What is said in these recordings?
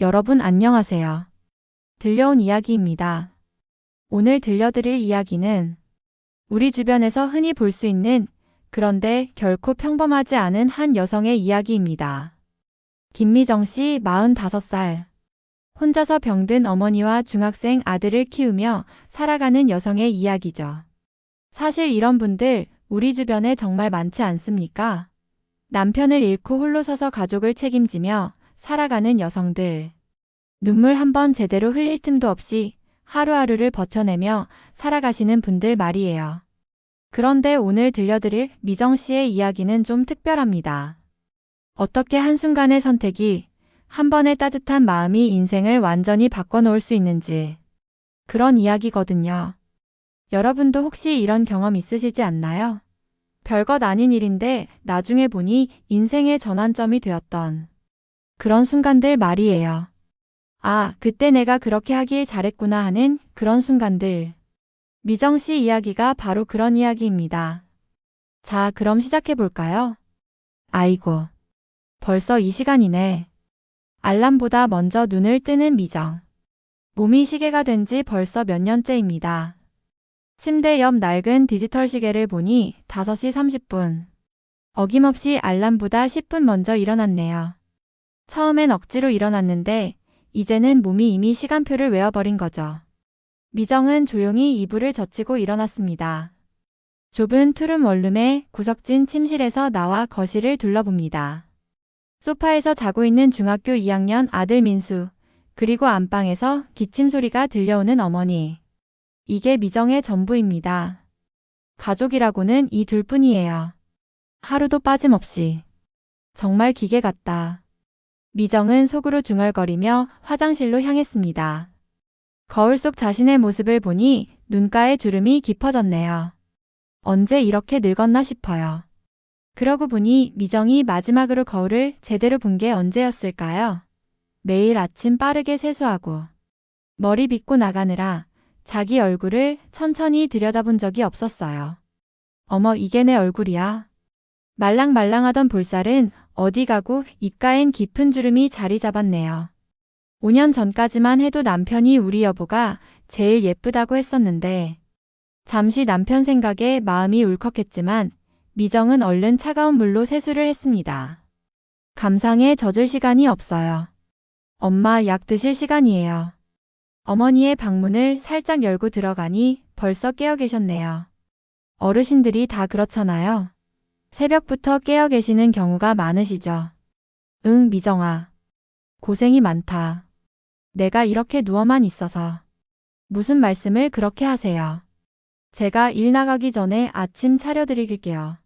여러분 안녕하세요. 들려온 이야기입니다. 오늘 들려드릴 이야기는 우리 주변에서 흔히 볼 수 있는 그런데 결코 평범하지 않은 한 여성의 이야기입니다. 김미정 씨 45살. 혼자서 병든 어머니와 중학생 아들을 키우며 살아가는 여성의 이야기죠. 사실 이런 분들 우리 주변에 정말 많지 않습니까? 남편을 잃고 홀로 서서 가족을 책임지며 살아가는 여성들. 눈물 한 번 제대로 흘릴 틈도 없이 하루하루를 버텨내며 살아가시는 분들 말이에요. 그런데 오늘 들려드릴 미정 씨의 이야기는 좀 특별합니다. 어떻게 한순간의 선택이 한 번의 따뜻한 마음이 인생을 완전히 바꿔놓을 수 있는지 그런 이야기거든요. 여러분도 혹시 이런 경험 있으시지 않나요? 별것 아닌 일인데 나중에 보니 인생의 전환점이 되었던 그런 순간들 말이에요. 아, 그때 내가 그렇게 하길 잘했구나 하는 그런 순간들. 미정 씨 이야기가 바로 그런 이야기입니다. 자, 그럼 시작해 볼까요? 아이고, 벌써 이 시간이네. 알람보다 먼저 눈을 뜨는 미정. 몸이 시계가 된 지 벌써 몇 년째입니다. 침대 옆 낡은 디지털 시계를 보니 5시 30분. 어김없이 알람보다 10분 먼저 일어났네요. 처음엔 억지로 일어났는데 이제는 몸이 이미 시간표를 외워버린 거죠. 미정은 조용히 이불을 젖히고 일어났습니다. 좁은 투룸 원룸의 구석진 침실에서 나와 거실을 둘러봅니다. 소파에서 자고 있는 중학교 2학년 아들 민수, 그리고 안방에서 기침 소리가 들려오는 어머니. 이게 미정의 전부입니다. 가족이라고는 이 둘뿐이에요. 하루도 빠짐없이. 정말 기계 같다. 미정은 속으로 중얼거리며 화장실로 향했습니다. 거울 속 자신의 모습을 보니 눈가에 주름이 깊어졌네요. 언제 이렇게 늙었나 싶어요. 그러고 보니 미정이 마지막으로 거울을 제대로 본 게 언제였을까요? 매일 아침 빠르게 세수하고 머리 빗고 나가느라 자기 얼굴을 천천히 들여다본 적이 없었어요. 어머, 이게 내 얼굴이야. 말랑말랑하던 볼살은 어디 가고 입가엔 깊은 주름이 자리 잡았네요. 5년 전까지만 해도 남편이 우리 여보가 제일 예쁘다고 했었는데 잠시 남편 생각에 마음이 울컥했지만 미정은 얼른 차가운 물로 세수를 했습니다. 감상에 젖을 시간이 없어요. 엄마, 약 드실 시간이에요. 어머니의 방문을 살짝 열고 들어가니 벌써 깨어 계셨네요. 어르신들이 다 그렇잖아요. 새벽부터 깨어 계시는 경우가 많으시죠. 응, 미정아. 고생이 많다. 내가 이렇게 누워만 있어서. 무슨 말씀을 그렇게 하세요. 제가 일 나가기 전에 아침 차려드릴게요.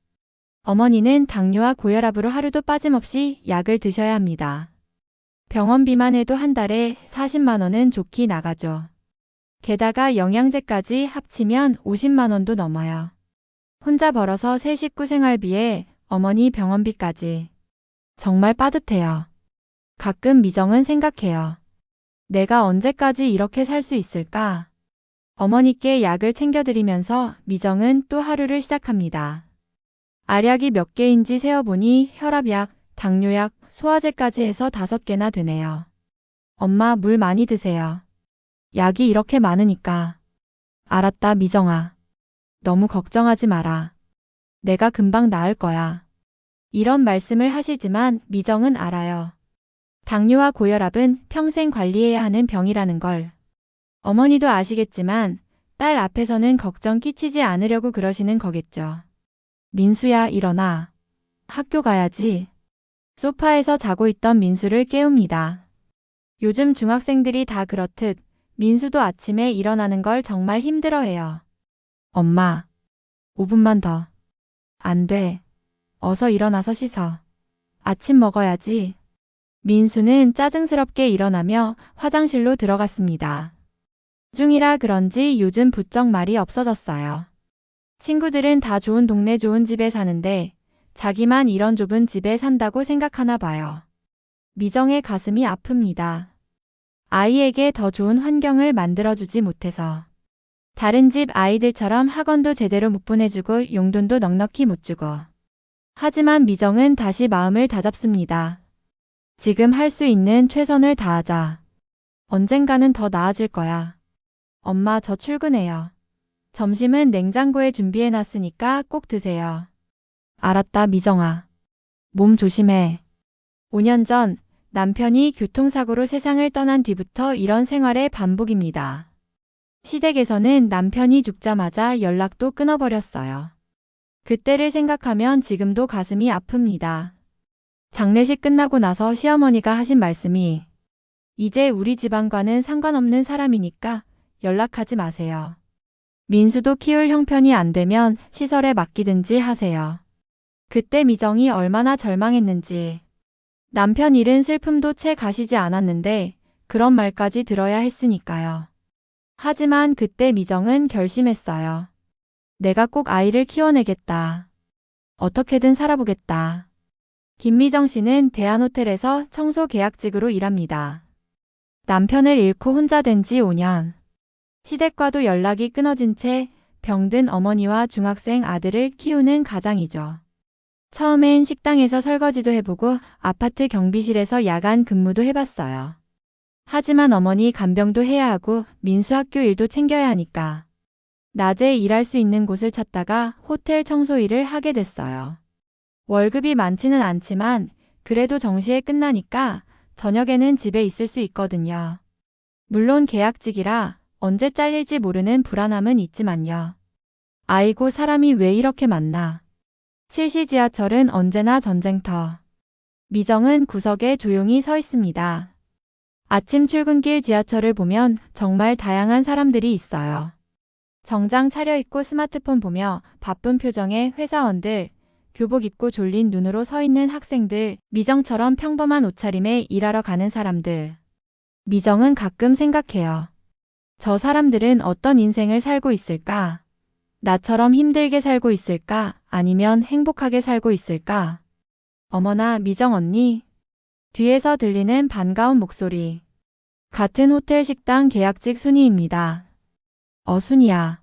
어머니는 당뇨와 고혈압으로 하루도 빠짐없이 약을 드셔야 합니다. 병원비만 해도 한 달에 40만 원은 좋게 나가죠. 게다가 영양제까지 합치면 50만 원도 넘어요. 혼자 벌어서 새 식구 생활비에 어머니 병원비까지. 정말 빠듯해요. 가끔 미정은 생각해요. 내가 언제까지 이렇게 살 수 있을까? 어머니께 약을 챙겨드리면서 미정은 또 하루를 시작합니다. 알약이 몇 개인지 세어보니 혈압약, 당뇨약, 소화제까지 해서 5개나 되네요. 엄마, 물 많이 드세요. 약이 이렇게 많으니까. 알았다, 미정아. 너무 걱정하지 마라. 내가 금방 나을 거야. 이런 말씀을 하시지만 미정은 알아요. 당뇨와 고혈압은 평생 관리해야 하는 병이라는 걸. 어머니도 아시겠지만 딸 앞에서는 걱정 끼치지 않으려고 그러시는 거겠죠. 민수야, 일어나. 학교 가야지. 소파에서 자고 있던 민수를 깨웁니다. 요즘 중학생들이 다 그렇듯 민수도 아침에 일어나는 걸 정말 힘들어해요. 엄마, 5분만 더. 안 돼. 어서 일어나서 씻어. 아침 먹어야지. 민수는 짜증스럽게 일어나며 화장실로 들어갔습니다. 중이라 그런지 요즘 부쩍 말이 없어졌어요. 친구들은 다 좋은 동네 좋은 집에 사는데 자기만 이런 좁은 집에 산다고 생각하나 봐요. 미정의 가슴이 아픕니다. 아이에게 더 좋은 환경을 만들어주지 못해서. 다른 집 아이들처럼 학원도 제대로 못 보내주고 용돈도 넉넉히 못 주고. 하지만 미정은 다시 마음을 다잡습니다. 지금 할 수 있는 최선을 다하자. 언젠가는 더 나아질 거야. 엄마, 저 출근해요. 점심은 냉장고에 준비해놨으니까 꼭 드세요. 알았다, 미정아. 몸 조심해. 5년 전 남편이 교통사고로 세상을 떠난 뒤부터 이런 생활의 반복입니다. 시댁에서는 남편이 죽자마자 연락도 끊어버렸어요. 그때를 생각하면 지금도 가슴이 아픕니다. 장례식 끝나고 나서 시어머니가 하신 말씀이 이제 우리 집안과는 상관없는 사람이니까 연락하지 마세요. 민수도 키울 형편이 안 되면 시설에 맡기든지 하세요. 그때 미정이 얼마나 절망했는지. 남편 일은 슬픔도 채 가시지 않았는데 그런 말까지 들어야 했으니까요. 하지만 그때 미정은 결심했어요. 내가 꼭 아이를 키워내겠다. 어떻게든 살아보겠다. 김미정 씨는 대한호텔에서 청소 계약직으로 일합니다. 남편을 잃고 혼자 된 지 5년. 시댁과도 연락이 끊어진 채 병든 어머니와 중학생 아들을 키우는 가장이죠. 처음엔 식당에서 설거지도 해보고 아파트 경비실에서 야간 근무도 해봤어요. 하지만 어머니 간병도 해야 하고 민수 학교 일도 챙겨야 하니까 낮에 일할 수 있는 곳을 찾다가 호텔 청소 일을 하게 됐어요. 월급이 많지는 않지만 그래도 정시에 끝나니까 저녁에는 집에 있을 수 있거든요. 물론 계약직이라 언제 잘릴지 모르는 불안함은 있지만요. 아이고, 사람이 왜 이렇게 많나. 7시 지하철은 언제나 전쟁터. 미정은 구석에 조용히 서 있습니다. 아침 출근길 지하철을 보면 정말 다양한 사람들이 있어요. 정장 차려입고 스마트폰 보며 바쁜 표정의 회사원들, 교복 입고 졸린 눈으로 서 있는 학생들, 미정처럼 평범한 옷차림에 일하러 가는 사람들. 미정은 가끔 생각해요. 저 사람들은 어떤 인생을 살고 있을까? 나처럼 힘들게 살고 있을까? 아니면 행복하게 살고 있을까? 어머나, 미정 언니. 뒤에서 들리는 반가운 목소리. 같은 호텔 식당 계약직 순이입니다. 순이야.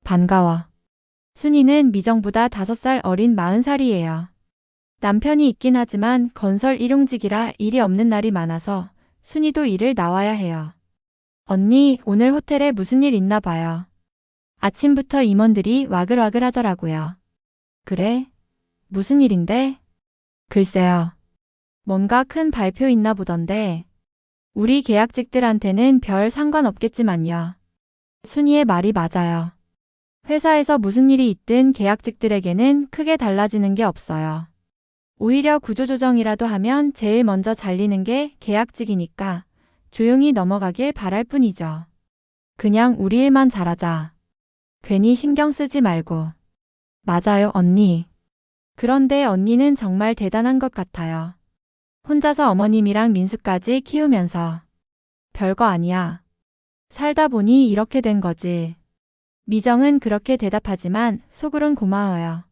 반가워. 순이는 미정보다 5살 어린 40살이에요. 남편이 있긴 하지만 건설 일용직이라 일이 없는 날이 많아서 순이도 일을 나와야 해요. 언니, 오늘 호텔에 무슨 일 있나 봐요. 아침부터 임원들이 와글와글 하더라고요. 그래? 무슨 일인데? 글쎄요. 뭔가 큰 발표 있나 보던데. 우리 계약직들한테는 별 상관없겠지만요. 순이의 말이 맞아요. 회사에서 무슨 일이 있든 계약직들에게는 크게 달라지는 게 없어요. 오히려 구조조정이라도 하면 제일 먼저 잘리는 게 계약직이니까 조용히 넘어가길 바랄 뿐이죠. 그냥 우리 일만 잘하자. 괜히 신경 쓰지 말고. 맞아요, 언니. 그런데 언니는 정말 대단한 것 같아요. 혼자서 어머님이랑 민수까지 키우면서. 별거 아니야. 살다 보니 이렇게 된 거지. 미정은 그렇게 대답하지만 속으론 고마워요.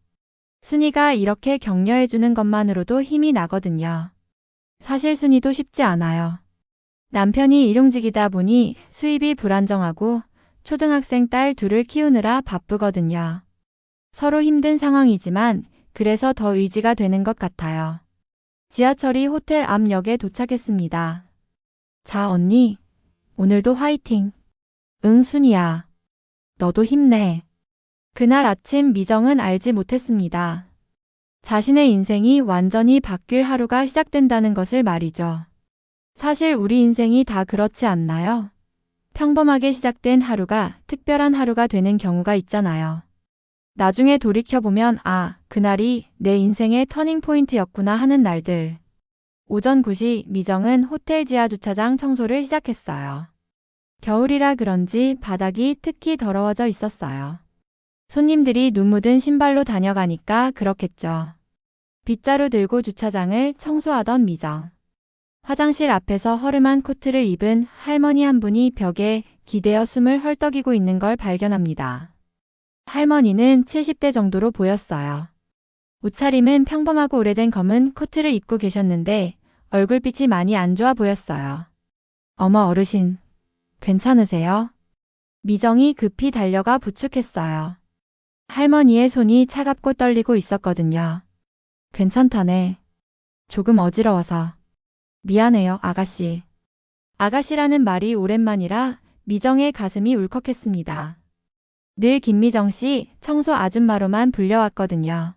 순이가 이렇게 격려해주는 것만으로도 힘이 나거든요. 사실 순이도 쉽지 않아요. 남편이 일용직이다 보니 수입이 불안정하고 초등학생 딸 둘을 키우느라 바쁘거든요. 서로 힘든 상황이지만 그래서 더 의지가 되는 것 같아요. 지하철이 호텔 앞 역에 도착했습니다. 자, 언니. 오늘도 화이팅. 응, 순이야. 너도 힘내. 그날 아침 미정은 알지 못했습니다. 자신의 인생이 완전히 바뀔 하루가 시작된다는 것을 말이죠. 사실 우리 인생이 다 그렇지 않나요? 평범하게 시작된 하루가 특별한 하루가 되는 경우가 있잖아요. 나중에 돌이켜보면 그날이 내 인생의 터닝포인트였구나 하는 날들. 오전 9시 미정은 호텔 지하 주차장 청소를 시작했어요. 겨울이라 그런지 바닥이 특히 더러워져 있었어요. 손님들이 눈 묻은 신발로 다녀가니까 그렇겠죠. 빗자루 들고 주차장을 청소하던 미정. 화장실 앞에서 허름한 코트를 입은 할머니 한 분이 벽에 기대어 숨을 헐떡이고 있는 걸 발견합니다. 할머니는 70대 정도로 보였어요. 옷차림은 평범하고 오래된 검은 코트를 입고 계셨는데 얼굴빛이 많이 안 좋아 보였어요. 어머, 어르신. 괜찮으세요? 미정이 급히 달려가 부축했어요. 할머니의 손이 차갑고 떨리고 있었거든요. 괜찮다네. 조금 어지러워서. 미안해요, 아가씨. 아가씨라는 말이 오랜만이라 미정의 가슴이 울컥했습니다. 늘 김미정 씨 청소 아줌마로만 불려왔거든요.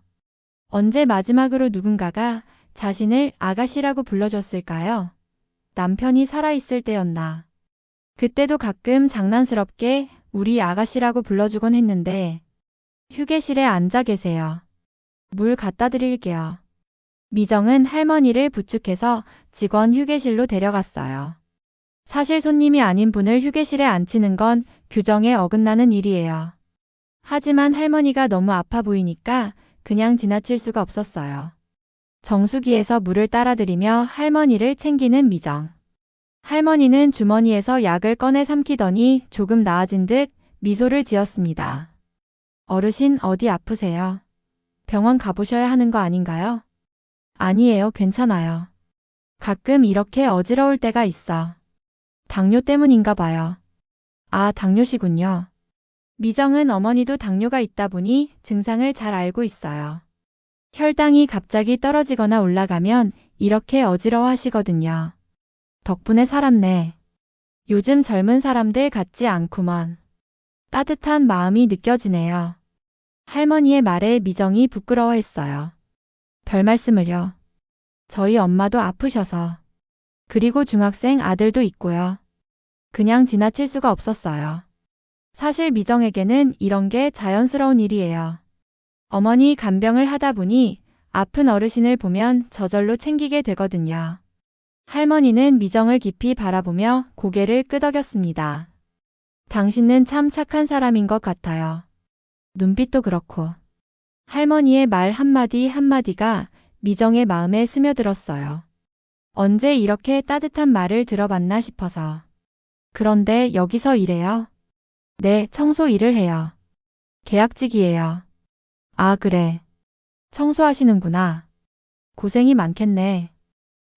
언제 마지막으로 누군가가 자신을 아가씨라고 불러줬을까요? 남편이 살아있을 때였나. 그때도 가끔 장난스럽게 우리 아가씨라고 불러주곤 했는데 휴게실에 앉아 계세요. 물 갖다 드릴게요. 미정은 할머니를 부축해서 직원 휴게실로 데려갔어요. 사실 손님이 아닌 분을 휴게실에 앉히는 건 규정에 어긋나는 일이에요. 하지만 할머니가 너무 아파 보이니까 그냥 지나칠 수가 없었어요. 정수기에서 물을 따라드리며 할머니를 챙기는 미정. 할머니는 주머니에서 약을 꺼내 삼키더니 조금 나아진 듯 미소를 지었습니다. 어르신 어디 아프세요? 병원 가보셔야 하는 거 아닌가요? 아니에요, 괜찮아요. 가끔 이렇게 어지러울 때가 있어. 당뇨 때문인가 봐요. 아, 당뇨시군요. 미정은 어머니도 당뇨가 있다 보니 증상을 잘 알고 있어요. 혈당이 갑자기 떨어지거나 올라가면 이렇게 어지러워하시거든요. 덕분에 살았네. 요즘 젊은 사람들 같지 않구먼. 따뜻한 마음이 느껴지네요. 할머니의 말에 미정이 부끄러워했어요. 별 말씀을요. 저희 엄마도 아프셔서. 그리고 중학생 아들도 있고요. 그냥 지나칠 수가 없었어요. 사실 미정에게는 이런 게 자연스러운 일이에요. 어머니 간병을 하다 보니 아픈 어르신을 보면 저절로 챙기게 되거든요. 할머니는 미정을 깊이 바라보며 고개를 끄덕였습니다. 당신은 참 착한 사람인 것 같아요. 눈빛도 그렇고. 할머니의 말 한마디 한마디가 미정의 마음에 스며들었어요. 언제 이렇게 따뜻한 말을 들어봤나 싶어서. 그런데 여기서 일해요? 네, 청소 일을 해요. 계약직이에요. 아, 그래. 청소하시는구나. 고생이 많겠네.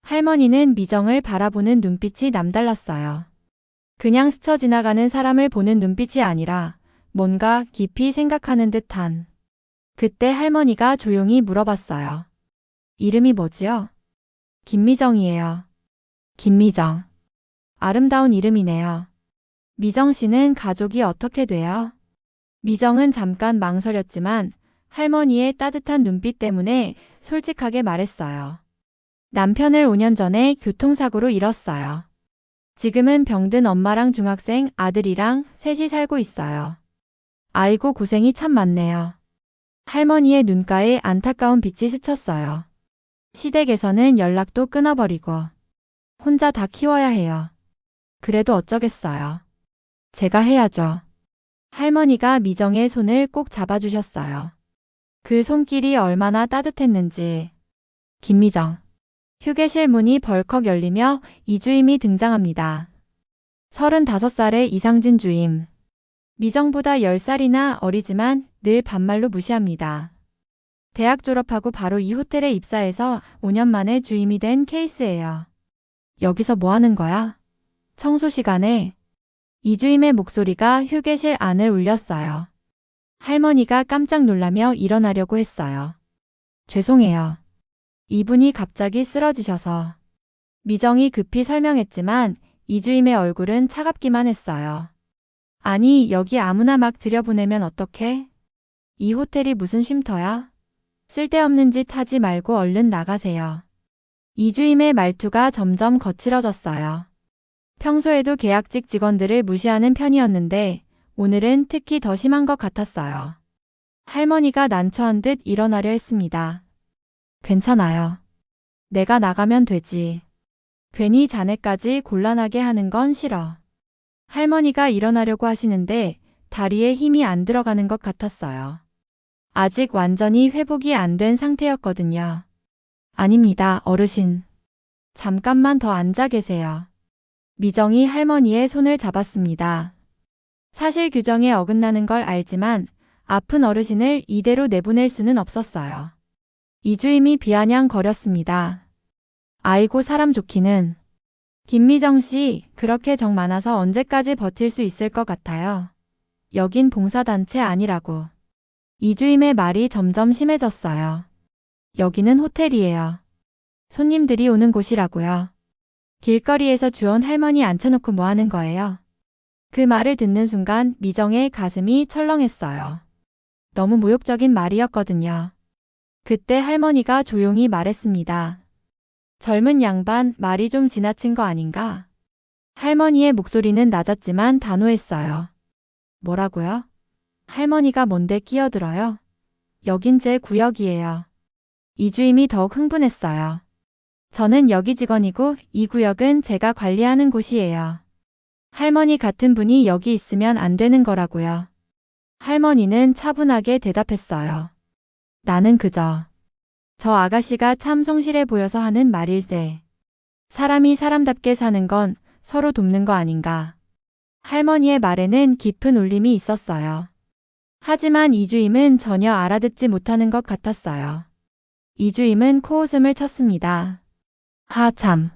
할머니는 미정을 바라보는 눈빛이 남달랐어요. 그냥 스쳐 지나가는 사람을 보는 눈빛이 아니라 뭔가 깊이 생각하는 듯한. 그때 할머니가 조용히 물어봤어요. 이름이 뭐지요? 김미정이에요. 김미정. 아름다운 이름이네요. 미정 씨는 가족이 어떻게 돼요? 미정은 잠깐 망설였지만 할머니의 따뜻한 눈빛 때문에 솔직하게 말했어요. 남편을 5년 전에 교통사고로 잃었어요. 지금은 병든 엄마랑 중학생 아들이랑 셋이 살고 있어요. 아이고, 고생이 참 많네요. 할머니의 눈가에 안타까운 빛이 스쳤어요. 시댁에서는 연락도 끊어버리고 혼자 다 키워야 해요. 그래도 어쩌겠어요. 제가 해야죠. 할머니가 미정의 손을 꼭 잡아주셨어요. 그 손길이 얼마나 따뜻했는지. 김미정. 휴게실 문이 벌컥 열리며 이주임이 등장합니다. 35살의 이상진 주임. 미정보다 10살이나 어리지만 늘 반말로 무시합니다. 대학 졸업하고 바로 이 호텔에 입사해서 5년 만에 주임이 된 케이스예요. 여기서 뭐 하는 거야? 청소 시간에. 이주임의 목소리가 휴게실 안을 울렸어요. 할머니가 깜짝 놀라며 일어나려고 했어요. 죄송해요. 이분이 갑자기 쓰러지셔서. 미정이 급히 설명했지만 이주임의 얼굴은 차갑기만 했어요. 아니, 여기 아무나 막 들여보내면 어떡해? 이 호텔이 무슨 쉼터야? 쓸데없는 짓 하지 말고 얼른 나가세요. 이주임의 말투가 점점 거칠어졌어요. 평소에도 계약직 직원들을 무시하는 편이었는데 오늘은 특히 더 심한 것 같았어요. 할머니가 난처한 듯 일어나려 했습니다. 괜찮아요. 내가 나가면 되지. 괜히 자네까지 곤란하게 하는 건 싫어. 할머니가 일어나려고 하시는데 다리에 힘이 안 들어가는 것 같았어요. 아직 완전히 회복이 안 된 상태였거든요. 아닙니다, 어르신. 잠깐만 더 앉아 계세요. 미정이 할머니의 손을 잡았습니다. 사실 규정에 어긋나는 걸 알지만 아픈 어르신을 이대로 내보낼 수는 없었어요. 이주임이 비아냥거렸습니다. 아이고, 사람 좋기는. 김미정 씨, 그렇게 정 많아서 언제까지 버틸 수 있을 것 같아요? 여긴 봉사단체 아니라고. 이주임의 말이 점점 심해졌어요. 여기는 호텔이에요. 손님들이 오는 곳이라고요. 길거리에서 주운 할머니 앉혀놓고 뭐 하는 거예요? 그 말을 듣는 순간 미정의 가슴이 철렁했어요. 너무 모욕적인 말이었거든요. 그때 할머니가 조용히 말했습니다. 젊은 양반, 말이 좀 지나친 거 아닌가? 할머니의 목소리는 낮았지만 단호했어요. 뭐라고요? 할머니가 뭔데 끼어들어요? 여긴 제 구역이에요. 이주임이 더욱 흥분했어요. 저는 여기 직원이고 이 구역은 제가 관리하는 곳이에요. 할머니 같은 분이 여기 있으면 안 되는 거라고요. 할머니는 차분하게 대답했어요. 나는 그저 저 아가씨가 참 성실해 보여서 하는 말일세. 사람이 사람답게 사는 건 서로 돕는 거 아닌가. 할머니의 말에는 깊은 울림이 있었어요. 하지만 이주임은 전혀 알아듣지 못하는 것 같았어요. 이주임은 코웃음을 쳤습니다. 아 참.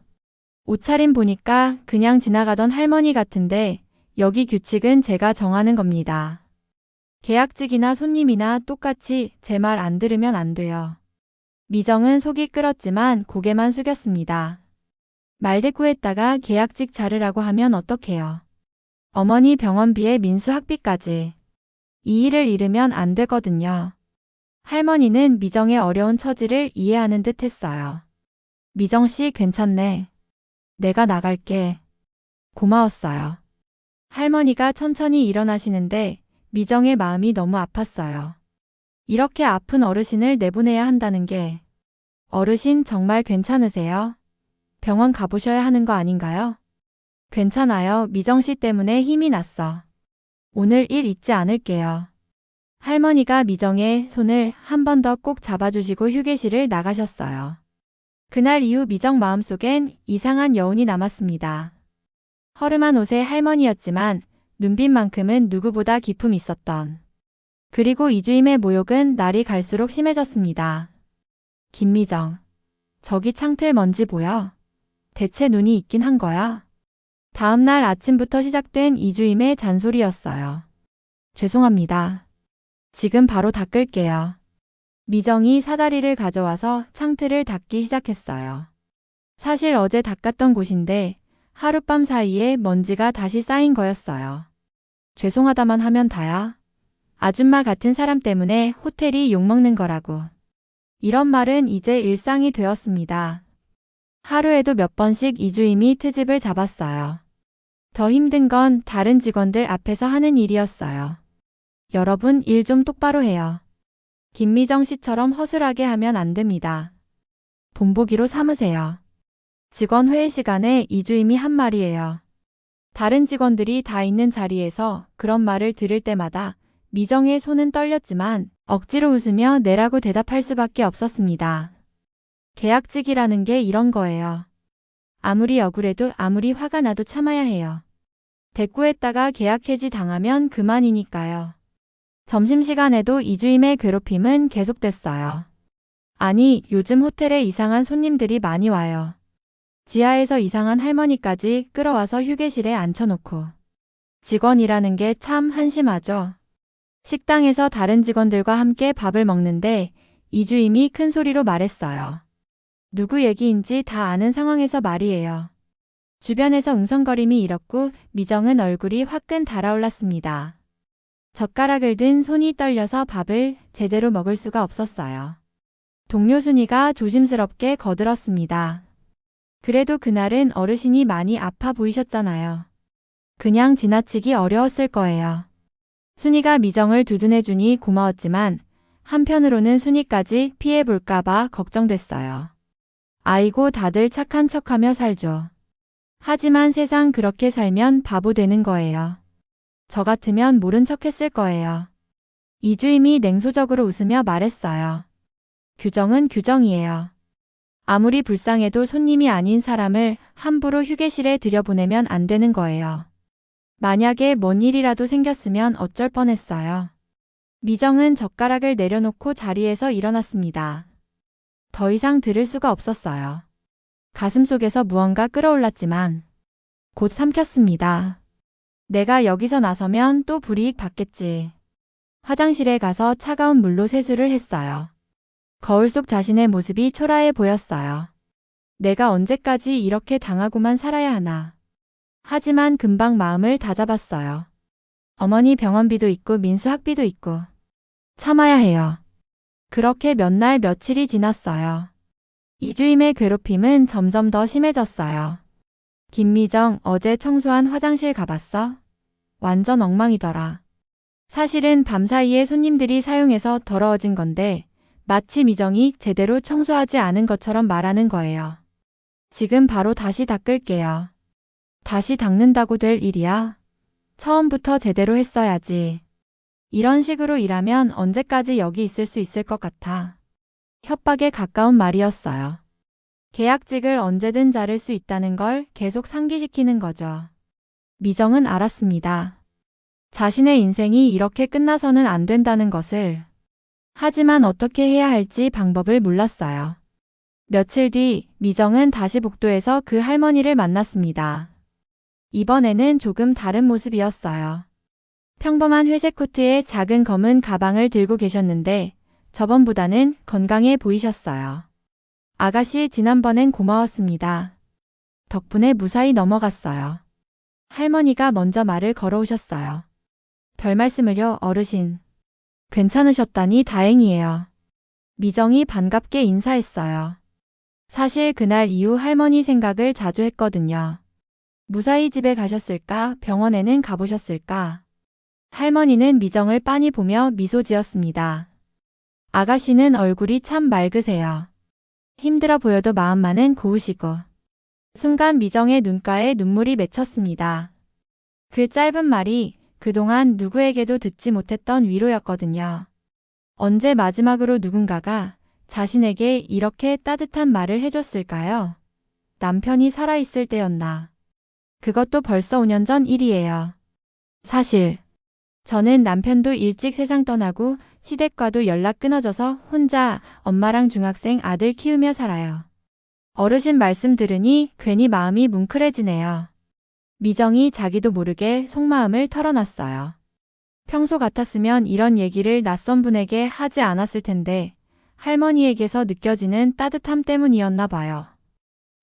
옷차림 보니까 그냥 지나가던 할머니 같은데 여기 규칙은 제가 정하는 겁니다. 계약직이나 손님이나 똑같이 제 말 안 들으면 안 돼요. 미정은 속이 끓었지만 고개만 숙였습니다. 말대꾸했다가 계약직 자르라고 하면 어떡해요. 어머니 병원비에 민수 학비까지. 이 일을 잃으면 안 되거든요. 할머니는 미정의 어려운 처지를 이해하는 듯 했어요. 미정씨 괜찮네. 내가 나갈게. 고마웠어요. 할머니가 천천히 일어나시는데 미정의 마음이 너무 아팠어요. 이렇게 아픈 어르신을 내보내야 한다는 게. 어르신 정말 괜찮으세요? 병원 가보셔야 하는 거 아닌가요? 괜찮아요. 미정씨 때문에 힘이 났어. 오늘 일 잊지 않을게요. 할머니가 미정의 손을 한 번 더 꼭 잡아주시고 휴게실을 나가셨어요. 그날 이후 미정 마음속엔 이상한 여운이 남았습니다. 허름한 옷의 할머니였지만 눈빛만큼은 누구보다 기품이 있었던. 그리고 이주임의 모욕은 날이 갈수록 심해졌습니다. 김미정. 저기 창틀 먼지 보여? 대체 눈이 있긴 한 거야? 다음 날 아침부터 시작된 이주임의 잔소리였어요. 죄송합니다. 지금 바로 닦을게요. 미정이 사다리를 가져와서 창틀을 닦기 시작했어요. 사실 어제 닦았던 곳인데 하룻밤 사이에 먼지가 다시 쌓인 거였어요. 죄송하다만 하면 다야. 아줌마 같은 사람 때문에 호텔이 욕먹는 거라고. 이런 말은 이제 일상이 되었습니다. 하루에도 몇 번씩 이주임이 트집을 잡았어요. 더 힘든 건 다른 직원들 앞에서 하는 일이었어요. 여러분 일 좀 똑바로 해요. 김미정 씨처럼 허술하게 하면 안 됩니다. 본보기로 삼으세요. 직원 회의 시간에 이주임이 한 말이에요. 다른 직원들이 다 있는 자리에서 그런 말을 들을 때마다 미정의 손은 떨렸지만 억지로 웃으며 네라고 대답할 수밖에 없었습니다. 계약직이라는 게 이런 거예요. 아무리 억울해도 아무리 화가 나도 참아야 해요. 대꾸했다가 계약 해지 당하면 그만이니까요. 점심시간에도 이주임의 괴롭힘은 계속됐어요. 아니, 요즘 호텔에 이상한 손님들이 많이 와요. 지하에서 이상한 할머니까지 끌어와서 휴게실에 앉혀놓고. 직원이라는 게 참 한심하죠. 식당에서 다른 직원들과 함께 밥을 먹는데 이주임이 큰 소리로 말했어요. 누구 얘기인지 다 아는 상황에서 말이에요. 주변에서 웅성거림이 일었고 미정은 얼굴이 화끈 달아올랐습니다. 젓가락을 든 손이 떨려서 밥을 제대로 먹을 수가 없었어요. 동료 순이가 조심스럽게 거들었습니다. 그래도 그날은 어르신이 많이 아파 보이셨잖아요. 그냥 지나치기 어려웠을 거예요. 순이가 미정을 두둔해주니 고마웠지만 한편으로는 순이까지 피해볼까봐 걱정됐어요. 아이고 다들 착한 척하며 살죠. 하지만 세상 그렇게 살면 바보 되는 거예요. 저 같으면 모른 척 했을 거예요. 이주임이 냉소적으로 웃으며 말했어요. 규정은 규정이에요. 아무리 불쌍해도 손님이 아닌 사람을 함부로 휴게실에 들여보내면 안 되는 거예요. 만약에 뭔 일이라도 생겼으면 어쩔 뻔했어요. 미정은 젓가락을 내려놓고 자리에서 일어났습니다. 더 이상 들을 수가 없었어요. 가슴속에서 무언가 끌어올랐지만 곧 삼켰습니다. 내가 여기서 나서면 또 불이익 받겠지. 화장실에 가서 차가운 물로 세수를 했어요. 거울 속 자신의 모습이 초라해 보였어요. 내가 언제까지 이렇게 당하고만 살아야 하나. 하지만 금방 마음을 다잡았어요. 어머니 병원비도 있고 민수 학비도 있고 참아야 해요. 그렇게 몇 날 며칠이 지났어요. 이주임의 괴롭힘은 점점 더 심해졌어요. 김미정, 어제 청소한 화장실 가봤어? 완전 엉망이더라. 사실은 밤사이에 손님들이 사용해서 더러워진 건데 마치 미정이 제대로 청소하지 않은 것처럼 말하는 거예요. 지금 바로 다시 닦을게요. 다시 닦는다고 될 일이야? 처음부터 제대로 했어야지. 이런 식으로 일하면 언제까지 여기 있을 수 있을 것 같아. 협박에 가까운 말이었어요. 계약직을 언제든 자를 수 있다는 걸 계속 상기시키는 거죠. 미정은 알았습니다. 자신의 인생이 이렇게 끝나서는 안 된다는 것을. 하지만 어떻게 해야 할지 방법을 몰랐어요. 며칠 뒤 미정은 다시 복도에서 그 할머니를 만났습니다. 이번에는 조금 다른 모습이었어요. 평범한 회색 코트에 작은 검은 가방을 들고 계셨는데 저번보다는 건강해 보이셨어요. 아가씨, 지난번엔 고마웠습니다. 덕분에 무사히 넘어갔어요. 할머니가 먼저 말을 걸어오셨어요. 별 말씀을요, 어르신. 괜찮으셨다니 다행이에요. 미정이 반갑게 인사했어요. 사실 그날 이후 할머니 생각을 자주 했거든요. 무사히 집에 가셨을까, 병원에는 가보셨을까. 할머니는 미정을 빤히 보며 미소 지었습니다. 아가씨는 얼굴이 참 맑으세요. 힘들어 보여도 마음만은 고우시고. 순간 미정의 눈가에 눈물이 맺혔습니다. 그 짧은 말이 그동안 누구에게도 듣지 못했던 위로였거든요. 언제 마지막으로 누군가가 자신에게 이렇게 따뜻한 말을 해줬을까요? 남편이 살아있을 때였나. 그것도 벌써 5년 전 일이에요. 사실 저는 남편도 일찍 세상 떠나고 시댁과도 연락 끊어져서 혼자 엄마랑 중학생 아들 키우며 살아요. 어르신 말씀 들으니 괜히 마음이 뭉클해지네요. 미정이 자기도 모르게 속마음을 털어놨어요. 평소 같았으면 이런 얘기를 낯선 분에게 하지 않았을 텐데 할머니에게서 느껴지는 따뜻함 때문이었나 봐요.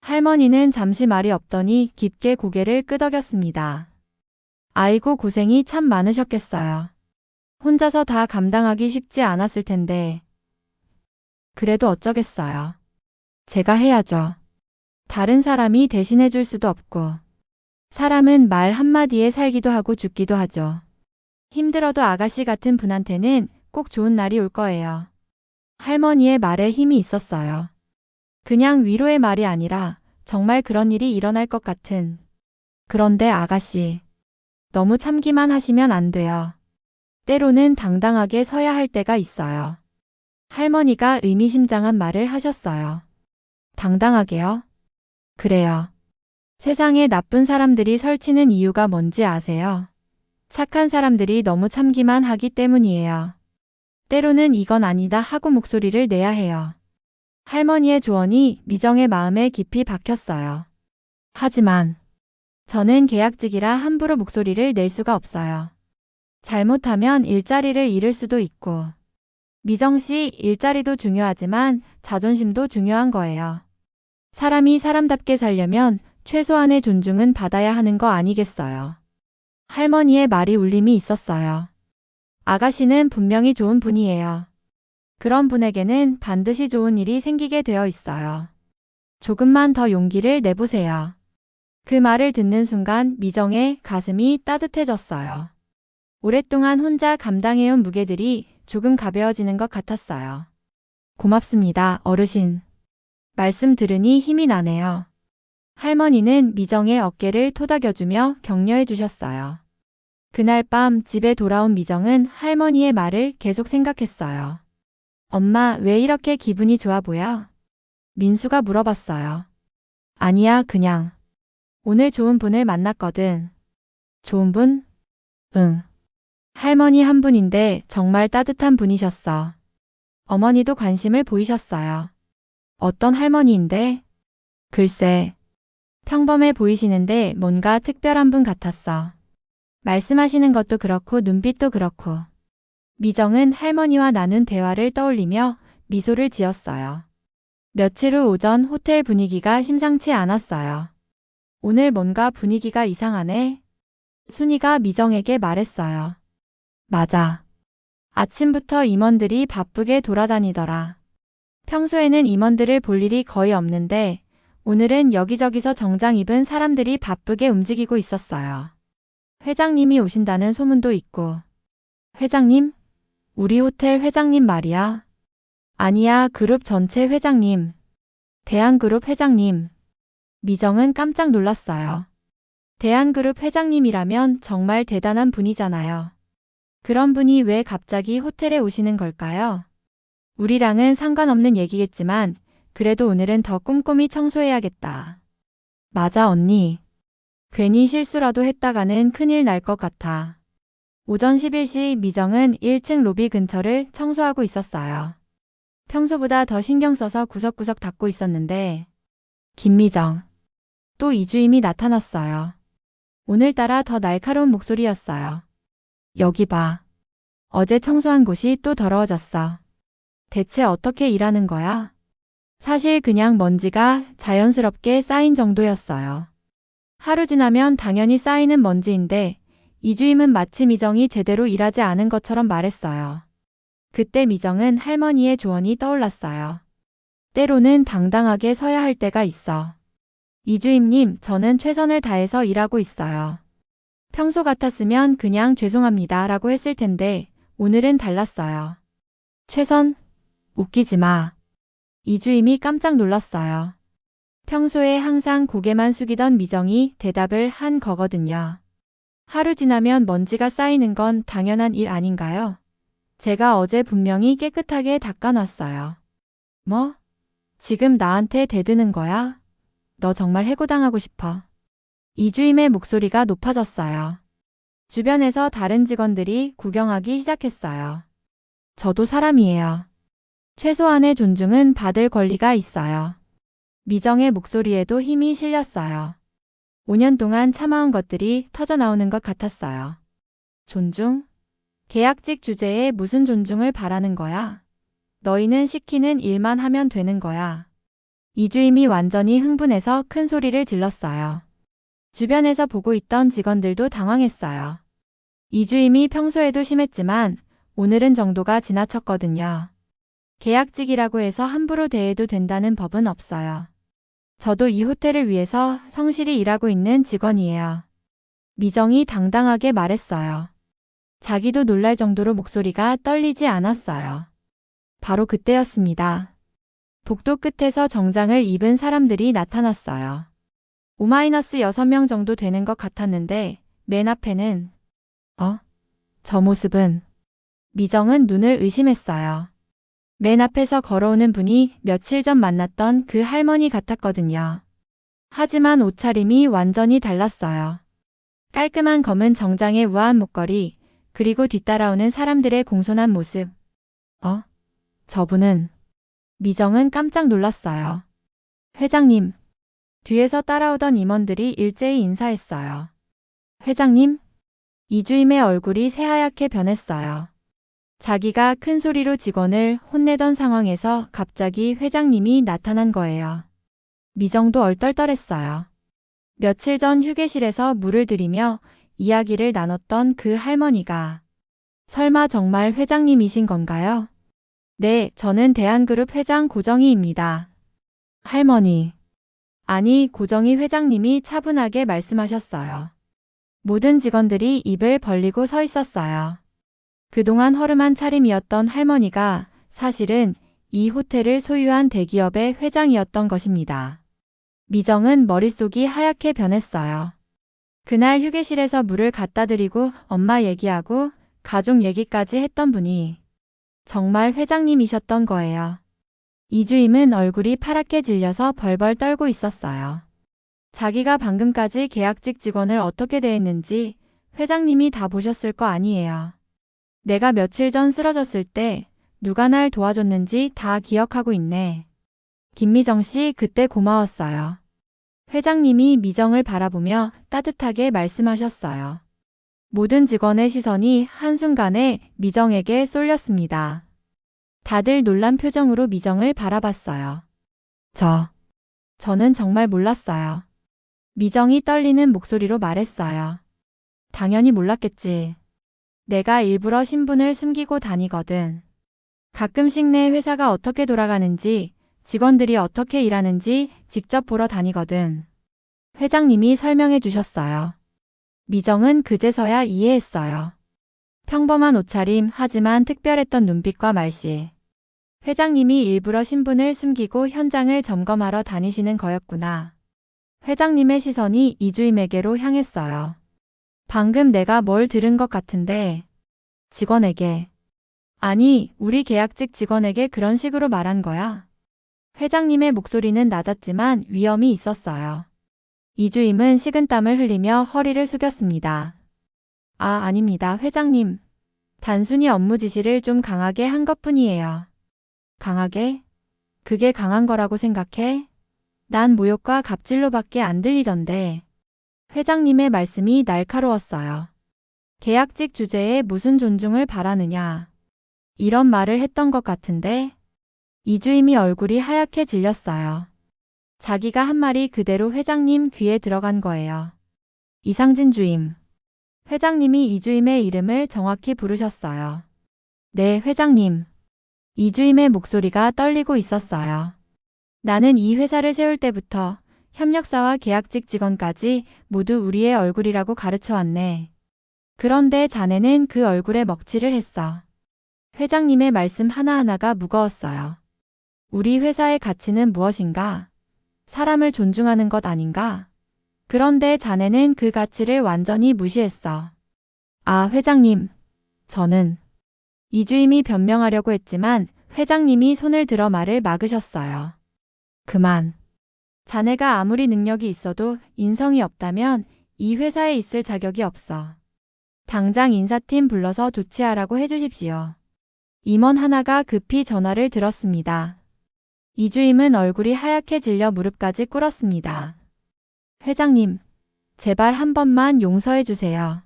할머니는 잠시 말이 없더니 깊게 고개를 끄덕였습니다. 아이고, 고생이 참 많으셨겠어요. 혼자서 다 감당하기 쉽지 않았을 텐데. 그래도 어쩌겠어요. 제가 해야죠. 다른 사람이 대신해 줄 수도 없고. 사람은 말 한마디에 살기도 하고 죽기도 하죠. 힘들어도 아가씨 같은 분한테는 꼭 좋은 날이 올 거예요. 할머니의 말에 힘이 있었어요. 그냥 위로의 말이 아니라 정말 그런 일이 일어날 것 같은. 그런데 아가씨, 너무 참기만 하시면 안 돼요. 때로는 당당하게 서야 할 때가 있어요. 할머니가 의미심장한 말을 하셨어요. 당당하게요? 그래요. 세상에 나쁜 사람들이 설치는 이유가 뭔지 아세요? 착한 사람들이 너무 참기만 하기 때문이에요. 때로는 이건 아니다 하고 목소리를 내야 해요. 할머니의 조언이 미정의 마음에 깊이 박혔어요. 하지만 저는 계약직이라 함부로 목소리를 낼 수가 없어요. 잘못하면 일자리를 잃을 수도 있고. 미정 씨, 일자리도 중요하지만 자존심도 중요한 거예요. 사람이 사람답게 살려면 최소한의 존중은 받아야 하는 거 아니겠어요. 할머니의 말이 울림이 있었어요. 아가씨는 분명히 좋은 분이에요. 그런 분에게는 반드시 좋은 일이 생기게 되어 있어요. 조금만 더 용기를 내보세요. 그 말을 듣는 순간 미정의 가슴이 따뜻해졌어요. 오랫동안 혼자 감당해온 무게들이 조금 가벼워지는 것 같았어요. 고맙습니다, 어르신. 말씀 들으니 힘이 나네요. 할머니는 미정의 어깨를 토닥여주며 격려해 주셨어요. 그날 밤 집에 돌아온 미정은 할머니의 말을 계속 생각했어요. 엄마, 왜 이렇게 기분이 좋아 보여? 민수가 물어봤어요. 아니야, 그냥. 오늘 좋은 분을 만났거든. 좋은 분? 응. 할머니 한 분인데 정말 따뜻한 분이셨어. 어머니도 관심을 보이셨어요. 어떤 할머니인데? 글쎄. 평범해 보이시는데 뭔가 특별한 분 같았어. 말씀하시는 것도 그렇고 눈빛도 그렇고. 미정은 할머니와 나눈 대화를 떠올리며 미소를 지었어요. 며칠 후 오전 호텔 분위기가 심상치 않았어요. 오늘 뭔가 분위기가 이상하네. 순이가 미정에게 말했어요. 맞아. 아침부터 임원들이 바쁘게 돌아다니더라. 평소에는 임원들을 볼 일이 거의 없는데 오늘은 여기저기서 정장 입은 사람들이 바쁘게 움직이고 있었어요. 회장님이 오신다는 소문도 있고. 회장님? 우리 호텔 회장님 말이야. 아니야, 그룹 전체 회장님. 대한그룹 회장님. 미정은 깜짝 놀랐어요. 대한그룹 회장님이라면 정말 대단한 분이잖아요. 그런 분이 왜 갑자기 호텔에 오시는 걸까요? 우리랑은 상관없는 얘기겠지만 그래도 오늘은 더 꼼꼼히 청소해야겠다. 맞아, 언니. 괜히 실수라도 했다가는 큰일 날 것 같아. 오전 11시 미정은 1층 로비 근처를 청소하고 있었어요. 평소보다 더 신경 써서 구석구석 닦고 있었는데 김미정. 또 이주임이 나타났어요. 오늘따라 더 날카로운 목소리였어요. 여기 봐. 어제 청소한 곳이 또 더러워졌어. 대체 어떻게 일하는 거야? 사실 그냥 먼지가 자연스럽게 쌓인 정도였어요. 하루 지나면 당연히 쌓이는 먼지인데 이주임은 마치 미정이 제대로 일하지 않은 것처럼 말했어요. 그때 미정은 할머니의 조언이 떠올랐어요. 때로는 당당하게 서야 할 때가 있어. 이주임님, 저는 최선을 다해서 일하고 있어요. 평소 같았으면 그냥 죄송합니다 라고 했을 텐데 오늘은 달랐어요. 최선? 웃기지 마. 이주임이 깜짝 놀랐어요. 평소에 항상 고개만 숙이던 미정이 대답을 한 거거든요. 하루 지나면 먼지가 쌓이는 건 당연한 일 아닌가요? 제가 어제 분명히 깨끗하게 닦아놨어요. 뭐? 지금 나한테 대드는 거야? 너 정말 해고당하고 싶어. 이주임의 목소리가 높아졌어요. 주변에서 다른 직원들이 구경하기 시작했어요. 저도 사람이에요. 최소한의 존중은 받을 권리가 있어요. 미정의 목소리에도 힘이 실렸어요. 5년 동안 참아온 것들이 터져나오는 것 같았어요. 존중? 계약직 주제에 무슨 존중을 바라는 거야? 너희는 시키는 일만 하면 되는 거야. 이주임이 완전히 흥분해서 큰 소리를 질렀어요. 주변에서 보고 있던 직원들도 당황했어요. 이주임이 평소에도 심했지만 오늘은 정도가 지나쳤거든요. 계약직이라고 해서 함부로 대해도 된다는 법은 없어요. 저도 이 호텔을 위해서 성실히 일하고 있는 직원이에요. 미정이 당당하게 말했어요. 자기도 놀랄 정도로 목소리가 떨리지 않았어요. 바로 그때였습니다. 복도 끝에서 정장을 입은 사람들이 나타났어요. 5-6명 정도 되는 것 같았는데 맨 앞에는 저 모습은 미정은 눈을 의심했어요. 맨 앞에서 걸어오는 분이 며칠 전 만났던 그 할머니 같았거든요. 하지만 옷차림이 완전히 달랐어요. 깔끔한 검은 정장에 우아한 목걸이, 그리고 뒤따라오는 사람들의 공손한 모습. 저분은. 미정은 깜짝 놀랐어요. 회장님. 뒤에서 따라오던 임원들이 일제히 인사했어요. 회장님? 이주임의 얼굴이 새하얗게 변했어요. 자기가 큰 소리로 직원을 혼내던 상황에서 갑자기 회장님이 나타난 거예요. 미정도 얼떨떨했어요. 며칠 전 휴게실에서 물을 들이며 이야기를 나눴던 그 할머니가 설마 정말 회장님이신 건가요? 네, 저는 대한그룹 회장 고정희입니다. 할머니. 아니, 고정희 회장님이 차분하게 말씀하셨어요. 모든 직원들이 입을 벌리고 서 있었어요. 그동안 허름한 차림이었던 할머니가 사실은 이 호텔을 소유한 대기업의 회장이었던 것입니다. 미정은 머릿속이 하얗게 변했어요. 그날 휴게실에서 물을 갖다 드리고 엄마 얘기하고 가족 얘기까지 했던 분이 정말 회장님이셨던 거예요. 이주임은 얼굴이 파랗게 질려서 벌벌 떨고 있었어요. 자기가 방금까지 계약직 직원을 어떻게 대했는지 회장님이 다 보셨을 거 아니에요. 내가 며칠 전 쓰러졌을 때 누가 날 도와줬는지 다 기억하고 있네. 김미정 씨, 그때 고마웠어요. 회장님이 미정을 바라보며 따뜻하게 말씀하셨어요. 모든 직원의 시선이 한순간에 미정에게 쏠렸습니다. 다들 놀란 표정으로 미정을 바라봤어요. 저는 정말 몰랐어요. 미정이 떨리는 목소리로 말했어요. 당연히 몰랐겠지. 내가 일부러 신분을 숨기고 다니거든. 가끔씩 내 회사가 어떻게 돌아가는지, 직원들이 어떻게 일하는지 직접 보러 다니거든. 회장님이 설명해 주셨어요. 미정은 그제서야 이해했어요. 평범한 옷차림 하지만 특별했던 눈빛과 말씨. 회장님이 일부러 신분을 숨기고 현장을 점검하러 다니시는 거였구나. 회장님의 시선이 이주임에게로 향했어요. 방금 내가 뭘 들은 것 같은데 직원에게. 아니, 우리 계약직 직원에게 그런 식으로 말한 거야. 회장님의 목소리는 낮았지만 위험이 있었어요. 이주임은 식은땀을 흘리며 허리를 숙였습니다. 아닙니다, 회장님. 단순히 업무 지시를 좀 강하게 한 것뿐이에요. 강하게? 그게 강한 거라고 생각해? 난 모욕과 갑질로밖에 안 들리던데. 회장님의 말씀이 날카로웠어요. 계약직 주제에 무슨 존중을 바라느냐. 이런 말을 했던 것 같은데. 이주임이 얼굴이 하얗게 질렸어요. 자기가 한 말이 그대로 회장님 귀에 들어간 거예요. 이상진 주임. 회장님이 이주임의 이름을 정확히 부르셨어요. 네, 회장님. 이주임의 목소리가 떨리고 있었어요. 나는 이 회사를 세울 때부터 협력사와 계약직 직원까지 모두 우리의 얼굴이라고 가르쳐왔네. 그런데 자네는 그 얼굴에 먹칠을 했어. 회장님의 말씀 하나하나가 무거웠어요. 우리 회사의 가치는 무엇인가? 사람을 존중하는 것 아닌가? 그런데 자네는 그 가치를 완전히 무시했어. 회장님. 저는. 이주임이 변명하려고 했지만 회장님이 손을 들어 말을 막으셨어요. 그만. 자네가 아무리 능력이 있어도 인성이 없다면 이 회사에 있을 자격이 없어. 당장 인사팀 불러서 조치하라고 해주십시오. 임원 하나가 급히 전화를 들었습니다. 이주임은 얼굴이 하얗게 질려 무릎까지 꿇었습니다. 회장님, 제발 한 번만 용서해 주세요.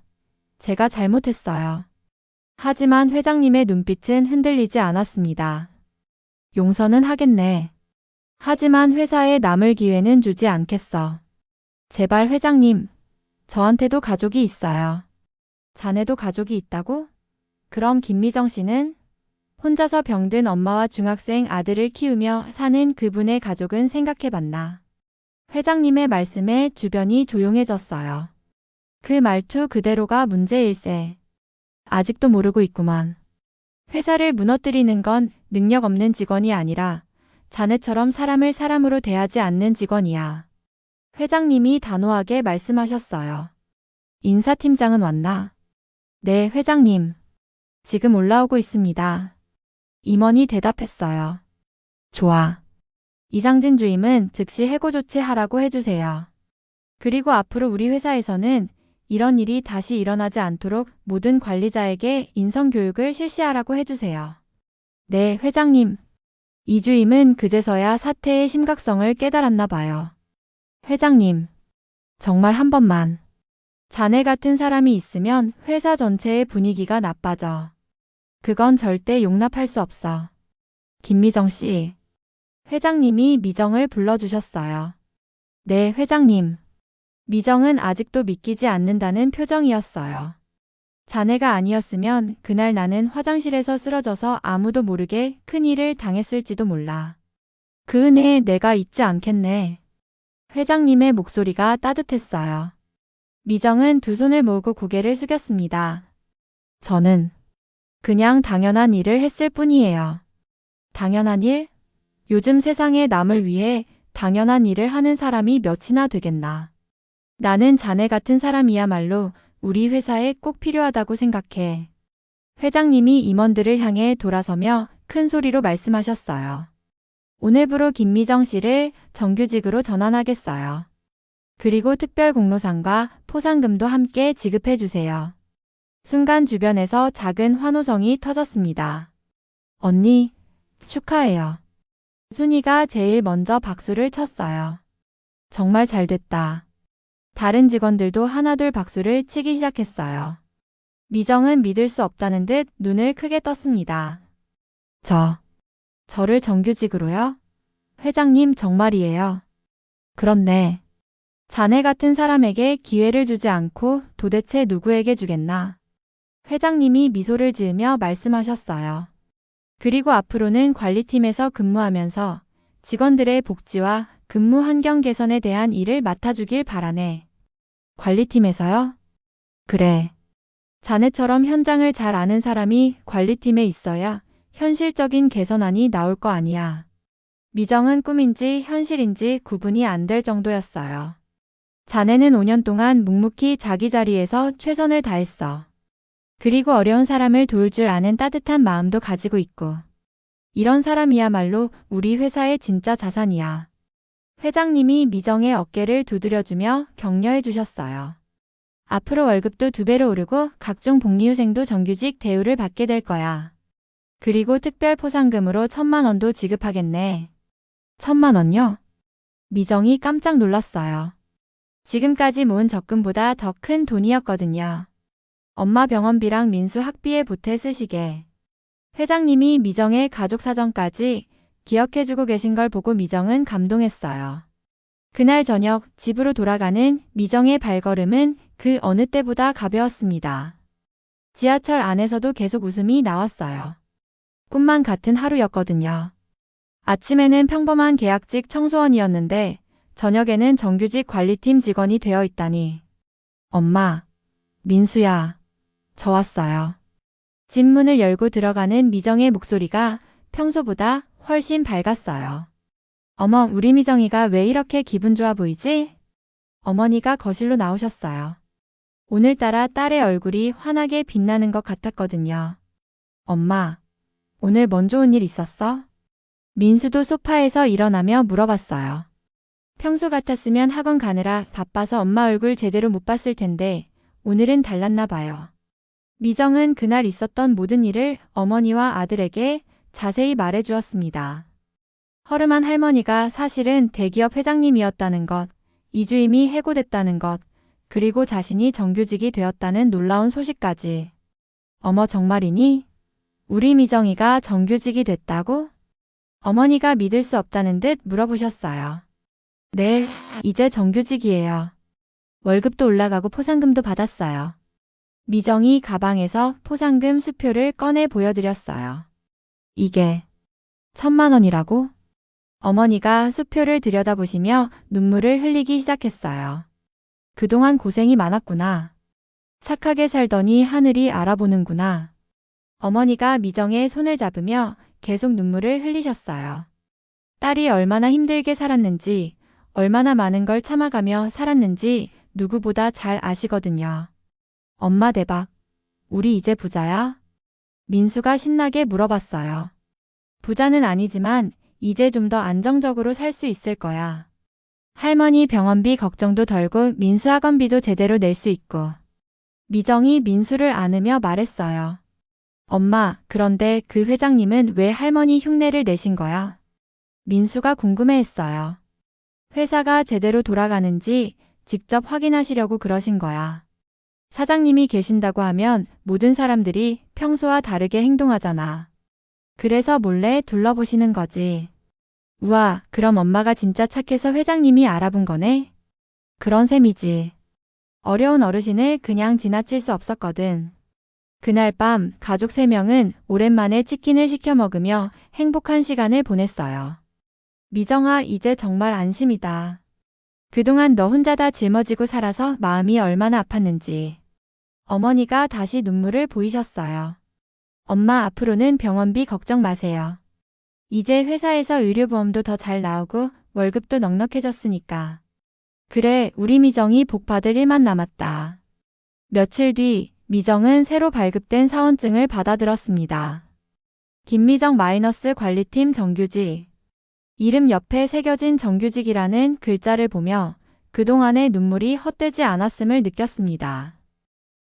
제가 잘못했어요. 하지만 회장님의 눈빛은 흔들리지 않았습니다. 용서는 하겠네. 하지만 회사에 남을 기회는 주지 않겠어. 제발 회장님, 저한테도 가족이 있어요. 자네도 가족이 있다고? 그럼 김미정 씨는? 혼자서 병든 엄마와 중학생 아들을 키우며 사는 그분의 가족은 생각해봤나? 회장님의 말씀에 주변이 조용해졌어요. 그 말투 그대로가 문제일세. 아직도 모르고 있구만. 회사를 무너뜨리는 건 능력 없는 직원이 아니라 자네처럼 사람을 사람으로 대하지 않는 직원이야. 회장님이 단호하게 말씀하셨어요. 인사팀장은 왔나? 네, 회장님. 지금 올라오고 있습니다. 임원이 대답했어요. 좋아. 이상진 주임은 즉시 해고 조치하라고 해주세요. 그리고 앞으로 우리 회사에서는 이런 일이 다시 일어나지 않도록 모든 관리자에게 인성교육을 실시하라고 해주세요. 네, 회장님. 이주임은 그제서야 사태의 심각성을 깨달았나 봐요. 회장님, 정말 한 번만. 자네 같은 사람이 있으면 회사 전체의 분위기가 나빠져. 그건 절대 용납할 수 없어. 김미정 씨. 회장님이 미정을 불러주셨어요. 네, 회장님. 미정은 아직도 믿기지 않는다는 표정이었어요. 자네가 아니었으면 그날 나는 화장실에서 쓰러져서 아무도 모르게 큰일을 당했을지도 몰라. 그 은혜 내가 잊지 않겠네. 회장님의 목소리가 따뜻했어요. 미정은 두 손을 모으고 고개를 숙였습니다. 저는 그냥 당연한 일을 했을 뿐이에요. 당연한 일? 요즘 세상에 남을 위해 당연한 일을 하는 사람이 몇이나 되겠나. 나는 자네 같은 사람이야말로 우리 회사에 꼭 필요하다고 생각해. 회장님이 임원들을 향해 돌아서며 큰 소리로 말씀하셨어요. 오늘부로 김미정 씨를 정규직으로 전환하겠어요. 그리고 특별 공로상과 포상금도 함께 지급해 주세요. 순간 주변에서 작은 환호성이 터졌습니다. 언니, 축하해요. 순이가 제일 먼저 박수를 쳤어요. 정말 잘 됐다. 다른 직원들도 하나둘 박수를 치기 시작했어요. 미정은 믿을 수 없다는 듯 눈을 크게 떴습니다. 저를 정규직으로요? 회장님 정말이에요. 그렇네. 자네 같은 사람에게 기회를 주지 않고 도대체 누구에게 주겠나? 회장님이 미소를 지으며 말씀하셨어요. 그리고 앞으로는 관리팀에서 근무하면서 직원들의 복지와 근무 환경 개선에 대한 일을 맡아주길 바라네. 관리팀에서요? 그래. 자네처럼 현장을 잘 아는 사람이 관리팀에 있어야 현실적인 개선안이 나올 거 아니야. 미정은 꿈인지 현실인지 구분이 안 될 정도였어요. 자네는 5년 동안 묵묵히 자기 자리에서 최선을 다했어. 그리고 어려운 사람을 도울 줄 아는 따뜻한 마음도 가지고 있고. 이런 사람이야말로 우리 회사의 진짜 자산이야. 회장님이 미정의 어깨를 두드려주며 격려해 주셨어요. 앞으로 월급도 2배로 오르고 각종 복리후생도 정규직 대우를 받게 될 거야. 그리고 특별 포상금으로 1,000만 원도 지급하겠네. 1,000만 원요? 미정이 깜짝 놀랐어요. 지금까지 모은 적금보다 더 큰 돈이었거든요. 엄마 병원비랑 민수 학비에 보태 쓰시게. 회장님이 미정의 가족 사정까지 기억해주고 계신 걸 보고 미정은 감동했어요. 그날 저녁 집으로 돌아가는 미정의 발걸음은 그 어느 때보다 가벼웠습니다. 지하철 안에서도 계속 웃음이 나왔어요. 꿈만 같은 하루였거든요. 아침에는 평범한 계약직 청소원이었는데 저녁에는 정규직 관리팀 직원이 되어 있다니. 엄마, 민수야, 저 왔어요. 집 문을 열고 들어가는 미정의 목소리가 평소보다 훨씬 밝았어요. 어머, 우리 미정이가 왜 이렇게 기분 좋아 보이지? 어머니가 거실로 나오셨어요. 오늘따라 딸의 얼굴이 환하게 빛나는 것 같았거든요. 엄마, 오늘 뭔 좋은 일 있었어? 민수도 소파에서 일어나며 물어봤어요. 평소 같았으면 학원 가느라 바빠서 엄마 얼굴 제대로 못 봤을 텐데 오늘은 달랐나 봐요. 미정은 그날 있었던 모든 일을 어머니와 아들에게 자세히 말해 주었습니다. 허름한 할머니가 사실은 대기업 회장님이었다는 것, 이주임이 해고됐다는 것, 그리고 자신이 정규직이 되었다는 놀라운 소식까지. 어머, 정말이니? 우리 미정이가 정규직이 됐다고? 어머니가 믿을 수 없다는 듯 물어보셨어요. 네, 이제 정규직이에요. 월급도 올라가고 포상금도 받았어요. 미정이 가방에서 포상금 수표를 꺼내 보여드렸어요. 이게 1,000만 원이라고? 어머니가 수표를 들여다보시며 눈물을 흘리기 시작했어요. 그동안 고생이 많았구나. 착하게 살더니 하늘이 알아보는구나. 어머니가 미정의 손을 잡으며 계속 눈물을 흘리셨어요. 딸이 얼마나 힘들게 살았는지, 얼마나 많은 걸 참아가며 살았는지 누구보다 잘 아시거든요. 엄마 대박. 우리 이제 부자야? 민수가 신나게 물어봤어요. 부자는 아니지만 이제 좀 더 안정적으로 살 수 있을 거야. 할머니 병원비 걱정도 덜고 민수 학원비도 제대로 낼 수 있고. 미정이 민수를 안으며 말했어요. 엄마, 그런데 그 회장님은 왜 할머니 흉내를 내신 거야? 민수가 궁금해했어요. 회사가 제대로 돌아가는지 직접 확인하시려고 그러신 거야. 사장님이 계신다고 하면 모든 사람들이 평소와 다르게 행동하잖아. 그래서 몰래 둘러보시는 거지. 우와, 그럼 엄마가 진짜 착해서 회장님이 알아본 거네? 그런 셈이지. 어려운 어르신을 그냥 지나칠 수 없었거든. 그날 밤 가족 3명은 오랜만에 치킨을 시켜 먹으며 행복한 시간을 보냈어요. 미정아, 이제 정말 안심이다. 그동안 너 혼자 다 짊어지고 살아서 마음이 얼마나 아팠는지. 어머니가 다시 눈물을 보이셨어요. 엄마, 앞으로는 병원비 걱정 마세요. 이제 회사에서 의료보험도 더 잘 나오고 월급도 넉넉해졌으니까. 그래, 우리 미정이 복 받을 일만 남았다. 며칠 뒤 미정은 새로 발급된 사원증을 받아들었습니다. 김미정 마이너스 관리팀 정규직. 이름 옆에 새겨진 정규직이라는 글자를 보며 그동안의 눈물이 헛되지 않았음을 느꼈습니다.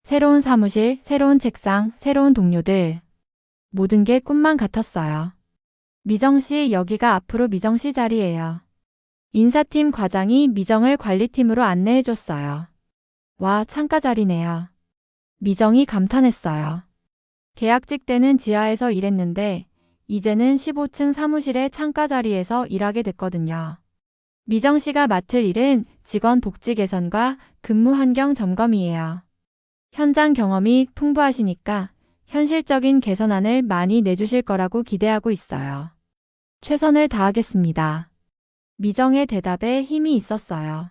새로운 사무실, 새로운 책상, 새로운 동료들. 모든 게 꿈만 같았어요. 미정씨, 여기가 앞으로 미정씨 자리예요. 인사팀 과장이 미정을 관리팀으로 안내해줬어요. 와, 창가 자리네요. 미정이 감탄했어요. 계약직 때는 지하에서 일했는데 이제는 15층 사무실의 창가 자리에서 일하게 됐거든요. 미정 씨가 맡을 일은 직원 복지 개선과 근무 환경 점검이에요. 현장 경험이 풍부하시니까 현실적인 개선안을 많이 내주실 거라고 기대하고 있어요. 최선을 다하겠습니다. 미정의 대답에 힘이 있었어요.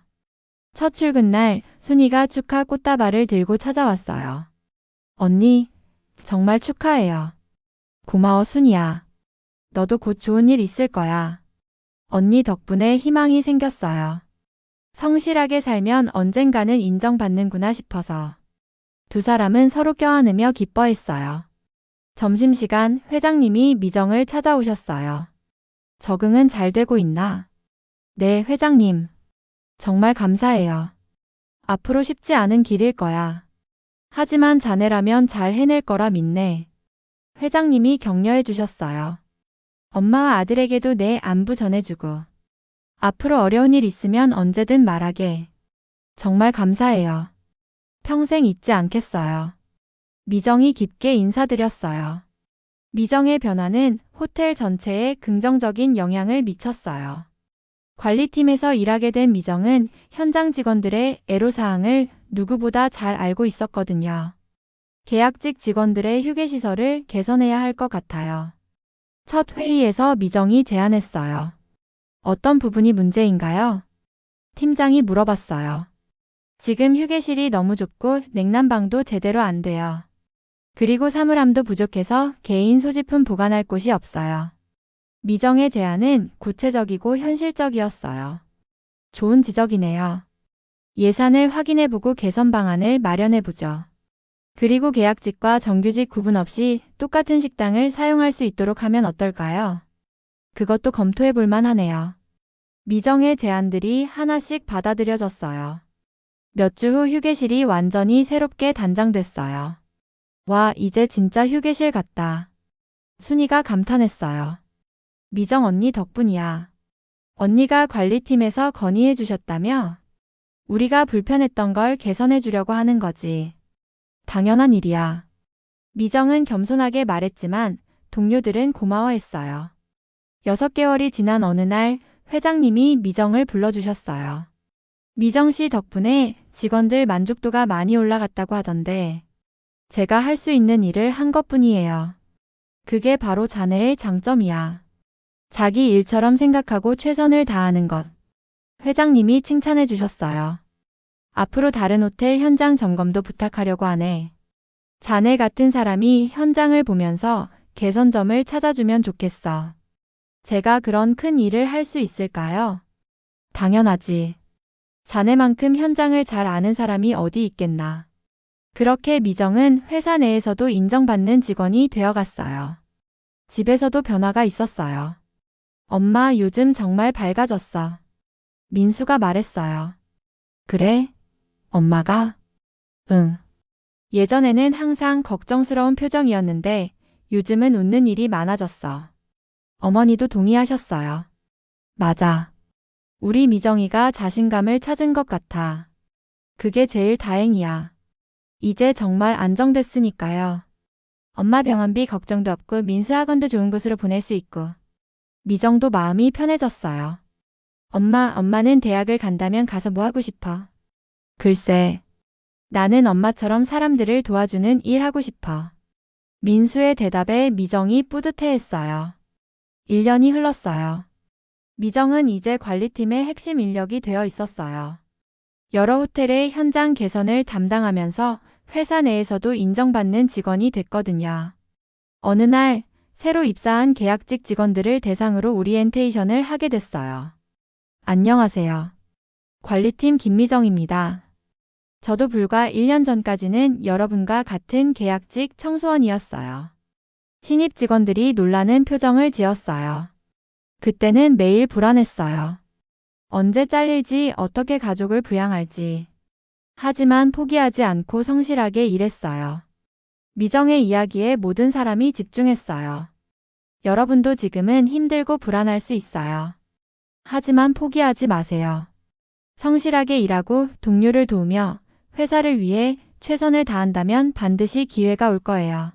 첫 출근 날 순이가 축하 꽃다발을 들고 찾아왔어요. 언니, 정말 축하해요. 고마워 순이야. 너도 곧 좋은 일 있을 거야. 언니 덕분에 희망이 생겼어요. 성실하게 살면 언젠가는 인정받는구나 싶어서. 두 사람은 서로 껴안으며 기뻐했어요. 점심시간 회장님이 미정을 찾아오셨어요. 적응은 잘 되고 있나? 네, 회장님. 정말 감사해요. 앞으로 쉽지 않은 길일 거야. 하지만 자네라면 잘 해낼 거라 믿네. 회장님이 격려해 주셨어요. 엄마와 아들에게도 내 안부 전해주고. 앞으로 어려운 일 있으면 언제든 말하게. 정말 감사해요. 평생 잊지 않겠어요. 미정이 깊게 인사드렸어요. 미정의 변화는 호텔 전체에 긍정적인 영향을 미쳤어요. 관리팀에서 일하게 된 미정은 현장 직원들의 애로사항을 누구보다 잘 알고 있었거든요. 계약직 직원들의 휴게시설을 개선해야 할 것 같아요. 첫 회의에서 미정이 제안했어요. 어떤 부분이 문제인가요? 팀장이 물어봤어요. 지금 휴게실이 너무 좁고 냉난방도 제대로 안 돼요. 그리고 사물함도 부족해서 개인 소지품 보관할 곳이 없어요. 미정의 제안은 구체적이고 현실적이었어요. 좋은 지적이네요. 예산을 확인해보고 개선 방안을 마련해보죠. 그리고 계약직과 정규직 구분 없이 똑같은 식당을 사용할 수 있도록 하면 어떨까요? 그것도 검토해볼 만하네요. 미정의 제안들이 하나씩 받아들여졌어요. 몇 주 후 휴게실이 완전히 새롭게 단장됐어요. 와, 이제 진짜 휴게실 같다. 순이가 감탄했어요. 미정 언니 덕분이야. 언니가 관리팀에서 건의해 주셨다며? 우리가 불편했던 걸 개선해 주려고 하는 거지. 당연한 일이야. 미정은 겸손하게 말했지만 동료들은 고마워했어요. 6개월이 지난 어느 날 회장님이 미정을 불러주셨어요. 미정 씨 덕분에 직원들 만족도가 많이 올라갔다고 하던데 제가 할 수 있는 일을 한 것뿐이에요. 그게 바로 자네의 장점이야. 자기 일처럼 생각하고 최선을 다하는 것. 회장님이 칭찬해 주셨어요. 앞으로 다른 호텔 현장 점검도 부탁하려고 하네. 자네 같은 사람이 현장을 보면서 개선점을 찾아주면 좋겠어. 제가 그런 큰 일을 할 수 있을까요? 당연하지. 자네만큼 현장을 잘 아는 사람이 어디 있겠나. 그렇게 미정은 회사 내에서도 인정받는 직원이 되어갔어요. 집에서도 변화가 있었어요. 엄마, 요즘 정말 밝아졌어. 민수가 말했어요. 그래? 엄마가? 응. 예전에는 항상 걱정스러운 표정이었는데 요즘은 웃는 일이 많아졌어. 어머니도 동의하셨어요. 맞아. 우리 미정이가 자신감을 찾은 것 같아. 그게 제일 다행이야. 이제 정말 안정됐으니까요. 엄마 병원비 걱정도 없고 민수 학원도 좋은 곳으로 보낼 수 있고. 미정도 마음이 편해졌어요. 엄마는 대학을 간다면 가서 뭐 하고 싶어? 글쎄, 나는 엄마처럼 사람들을 도와주는 일 하고 싶어. 민수의 대답에 미정이 뿌듯해했어요. 1년이 흘렀어요. 미정은 이제 관리팀의 핵심 인력이 되어 있었어요. 여러 호텔의 현장 개선을 담당하면서 회사 내에서도 인정받는 직원이 됐거든요. 어느 날 새로 입사한 계약직 직원들을 대상으로 오리엔테이션을 하게 됐어요. 안녕하세요. 관리팀 김미정입니다. 저도 불과 1년 전까지는 여러분과 같은 계약직 청소원이었어요. 신입 직원들이 놀라는 표정을 지었어요. 그때는 매일 불안했어요. 언제 잘릴지, 어떻게 가족을 부양할지. 하지만 포기하지 않고 성실하게 일했어요. 미정의 이야기에 모든 사람이 집중했어요. 여러분도 지금은 힘들고 불안할 수 있어요. 하지만 포기하지 마세요. 성실하게 일하고 동료를 도우며 회사를 위해 최선을 다한다면 반드시 기회가 올 거예요.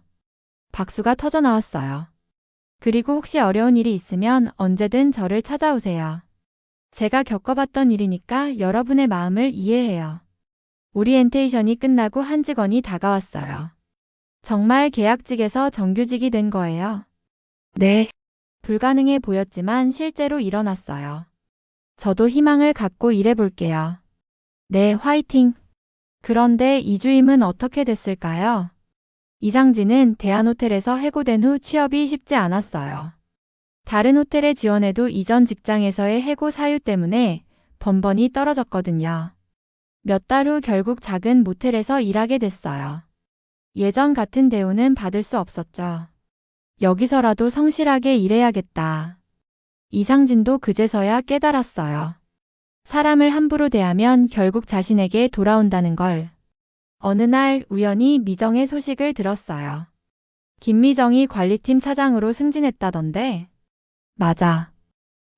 박수가 터져 나왔어요. 그리고 혹시 어려운 일이 있으면 언제든 저를 찾아오세요. 제가 겪어봤던 일이니까 여러분의 마음을 이해해요. 오리엔테이션이 끝나고 한 직원이 다가왔어요. 정말 계약직에서 정규직이 된 거예요. 네. 불가능해 보였지만 실제로 일어났어요. 저도 희망을 갖고 일해볼게요. 네, 화이팅! 그런데 이주임은 어떻게 됐을까요? 이상진은 대한호텔에서 해고된 후 취업이 쉽지 않았어요. 다른 호텔에 지원해도 이전 직장에서의 해고 사유 때문에 번번이 떨어졌거든요. 몇 달 후 결국 작은 모텔에서 일하게 됐어요. 예전 같은 대우는 받을 수 없었죠. 여기서라도 성실하게 일해야겠다. 이상진도 그제서야 깨달았어요. 사람을 함부로 대하면 결국 자신에게 돌아온다는 걸. 어느 날 우연히 미정의 소식을 들었어요. 김미정이 관리팀 차장으로 승진했다던데. 맞아.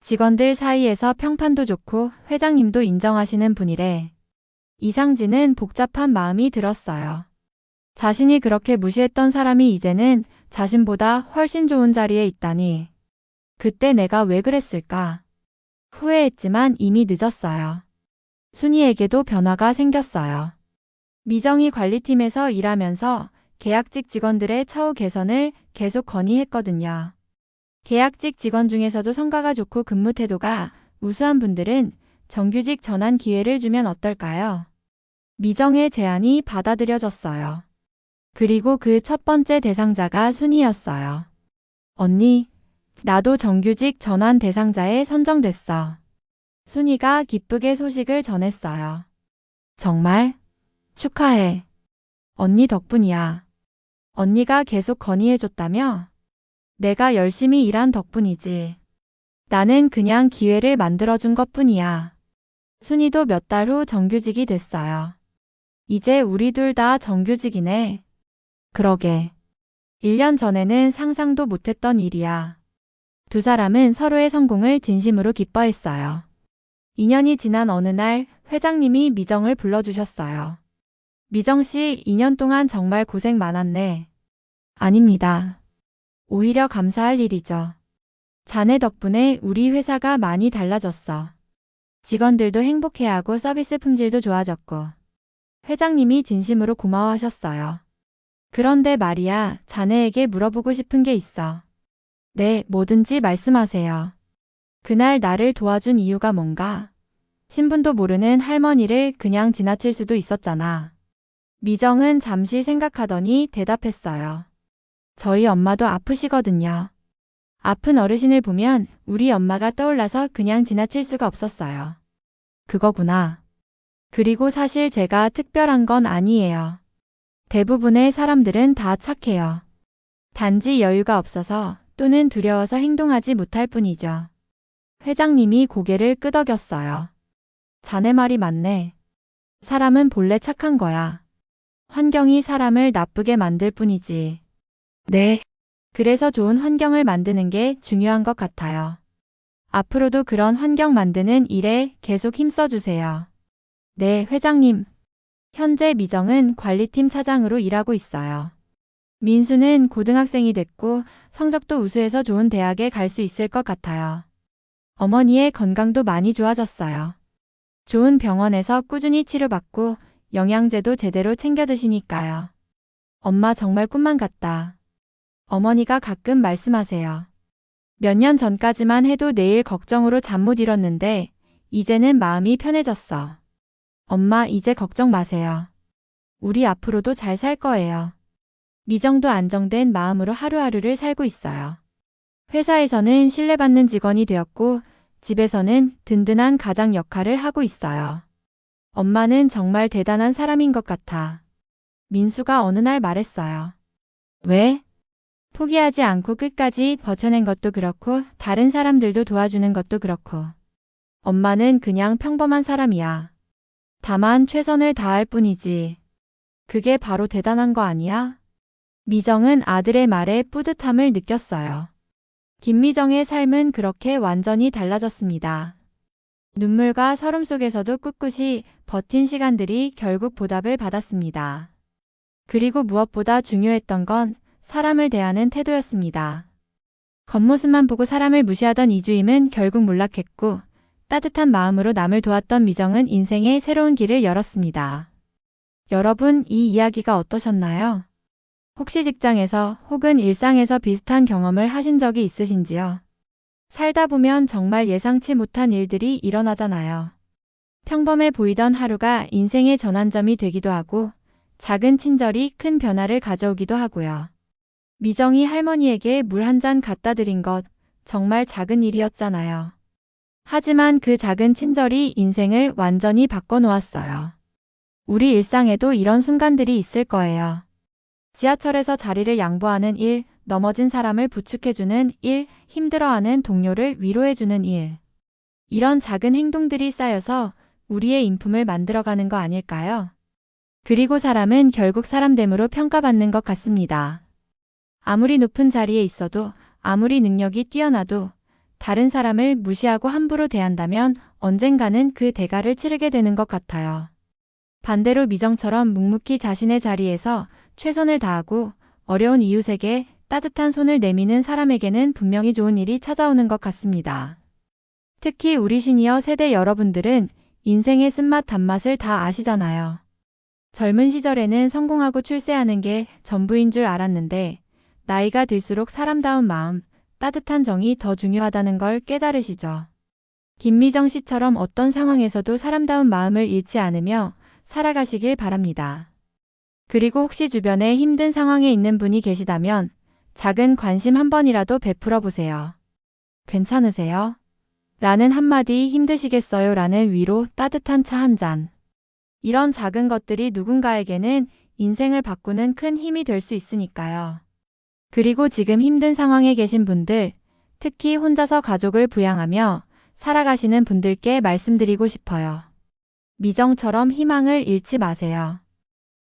직원들 사이에서 평판도 좋고 회장님도 인정하시는 분이래. 이상진은 복잡한 마음이 들었어요. 자신이 그렇게 무시했던 사람이 이제는 자신보다 훨씬 좋은 자리에 있다니. 그때 내가 왜 그랬을까? 후회했지만 이미 늦었어요. 순이에게도 변화가 생겼어요. 미정이 관리팀에서 일하면서 계약직 직원들의 처우 개선을 계속 건의했거든요. 계약직 직원 중에서도 성과가 좋고 근무 태도가 우수한 분들은 정규직 전환 기회를 주면 어떨까요? 미정의 제안이 받아들여졌어요. 그리고 그 첫 번째 대상자가 순이였어요. 언니, 나도 정규직 전환 대상자에 선정됐어. 순이가 기쁘게 소식을 전했어요. 정말? 축하해. 언니 덕분이야. 언니가 계속 건의해줬다며? 내가 열심히 일한 덕분이지. 나는 그냥 기회를 만들어준 것뿐이야. 순이도 몇 달 후 정규직이 됐어요. 이제 우리 둘 다 정규직이네. 그러게. 1년 전에는 상상도 못했던 일이야. 두 사람은 서로의 성공을 진심으로 기뻐했어요. 2년이 지난 어느 날 회장님이 미정을 불러주셨어요. 미정 씨, 2년 동안 정말 고생 많았네. 아닙니다. 오히려 감사할 일이죠. 자네 덕분에 우리 회사가 많이 달라졌어. 직원들도 행복해하고 서비스 품질도 좋아졌고. 회장님이 진심으로 고마워하셨어요. 그런데 말이야, 자네에게 물어보고 싶은 게 있어. 네, 뭐든지 말씀하세요. 그날 나를 도와준 이유가 뭔가? 신분도 모르는 할머니를 그냥 지나칠 수도 있었잖아. 미정은 잠시 생각하더니 대답했어요. 저희 엄마도 아프시거든요. 아픈 어르신을 보면 우리 엄마가 떠올라서 그냥 지나칠 수가 없었어요. 그거구나. 그리고 사실 제가 특별한 건 아니에요. 대부분의 사람들은 다 착해요. 단지 여유가 없어서 또는 두려워서 행동하지 못할 뿐이죠. 회장님이 고개를 끄덕였어요. 자네 말이 맞네. 사람은 본래 착한 거야. 환경이 사람을 나쁘게 만들 뿐이지. 네. 그래서 좋은 환경을 만드는 게 중요한 것 같아요. 앞으로도 그런 환경 만드는 일에 계속 힘써주세요. 네, 회장님. 현재 미정은 관리팀 차장으로 일하고 있어요. 민수는 고등학생이 됐고 성적도 우수해서 좋은 대학에 갈 수 있을 것 같아요. 어머니의 건강도 많이 좋아졌어요. 좋은 병원에서 꾸준히 치료받고 영양제도 제대로 챙겨 드시니까요. 엄마 정말 꿈만 같다. 어머니가 가끔 말씀하세요. 몇 년 전까지만 해도 내일 걱정으로 잠 못 이뤘는데 이제는 마음이 편해졌어. 엄마 이제 걱정 마세요. 우리 앞으로도 잘 살 거예요. 미정도 안정된 마음으로 하루하루를 살고 있어요. 회사에서는 신뢰받는 직원이 되었고 집에서는 든든한 가장 역할을 하고 있어요. 엄마는 정말 대단한 사람인 것 같아. 민수가 어느 날 말했어요. 왜? 포기하지 않고 끝까지 버텨낸 것도 그렇고 다른 사람들도 도와주는 것도 그렇고. 엄마는 그냥 평범한 사람이야. 다만 최선을 다할 뿐이지. 그게 바로 대단한 거 아니야? 미정은 아들의 말에 뿌듯함을 느꼈어요. 김미정의 삶은 그렇게 완전히 달라졌습니다. 눈물과 서름 속에서도 꿋꿋이 버틴 시간들이 결국 보답을 받았습니다. 그리고 무엇보다 중요했던 건 사람을 대하는 태도였습니다. 겉모습만 보고 사람을 무시하던 이주임은 결국 몰락했고 따뜻한 마음으로 남을 도왔던 미정은 인생의 새로운 길을 열었습니다. 여러분, 이 이야기가 어떠셨나요? 혹시 직장에서 혹은 일상에서 비슷한 경험을 하신 적이 있으신지요? 살다 보면 정말 예상치 못한 일들이 일어나잖아요. 평범해 보이던 하루가 인생의 전환점이 되기도 하고 작은 친절이 큰 변화를 가져오기도 하고요. 미정이 할머니에게 물 한 잔 갖다 드린 것 정말 작은 일이었잖아요. 하지만 그 작은 친절이 인생을 완전히 바꿔놓았어요. 우리 일상에도 이런 순간들이 있을 거예요. 지하철에서 자리를 양보하는 일, 넘어진 사람을 부축해주는 일, 힘들어하는 동료를 위로해주는 일. 이런 작은 행동들이 쌓여서 우리의 인품을 만들어가는 거 아닐까요? 그리고 사람은 결국 사람됨으로 평가받는 것 같습니다. 아무리 높은 자리에 있어도, 아무리 능력이 뛰어나도 다른 사람을 무시하고 함부로 대한다면 언젠가는 그 대가를 치르게 되는 것 같아요. 반대로 미정처럼 묵묵히 자신의 자리에서 최선을 다하고 어려운 이웃에게 따뜻한 손을 내미는 사람에게는 분명히 좋은 일이 찾아오는 것 같습니다. 특히 우리 시니어 세대 여러분들은 인생의 쓴맛 단맛을 다 아시잖아요. 젊은 시절에는 성공하고 출세하는 게 전부인 줄 알았는데 나이가 들수록 사람다운 마음, 따뜻한 정이 더 중요하다는 걸 깨달으시죠. 김미정 씨처럼 어떤 상황에서도 사람다운 마음을 잃지 않으며 살아가시길 바랍니다. 그리고 혹시 주변에 힘든 상황에 있는 분이 계시다면 작은 관심 한 번이라도 베풀어 보세요. 괜찮으세요? 라는 한마디, 힘드시겠어요? 라는 위로, 따뜻한 차 한 잔. 이런 작은 것들이 누군가에게는 인생을 바꾸는 큰 힘이 될 수 있으니까요. 그리고 지금 힘든 상황에 계신 분들, 특히 혼자서 가족을 부양하며 살아가시는 분들께 말씀드리고 싶어요. 미정처럼 희망을 잃지 마세요.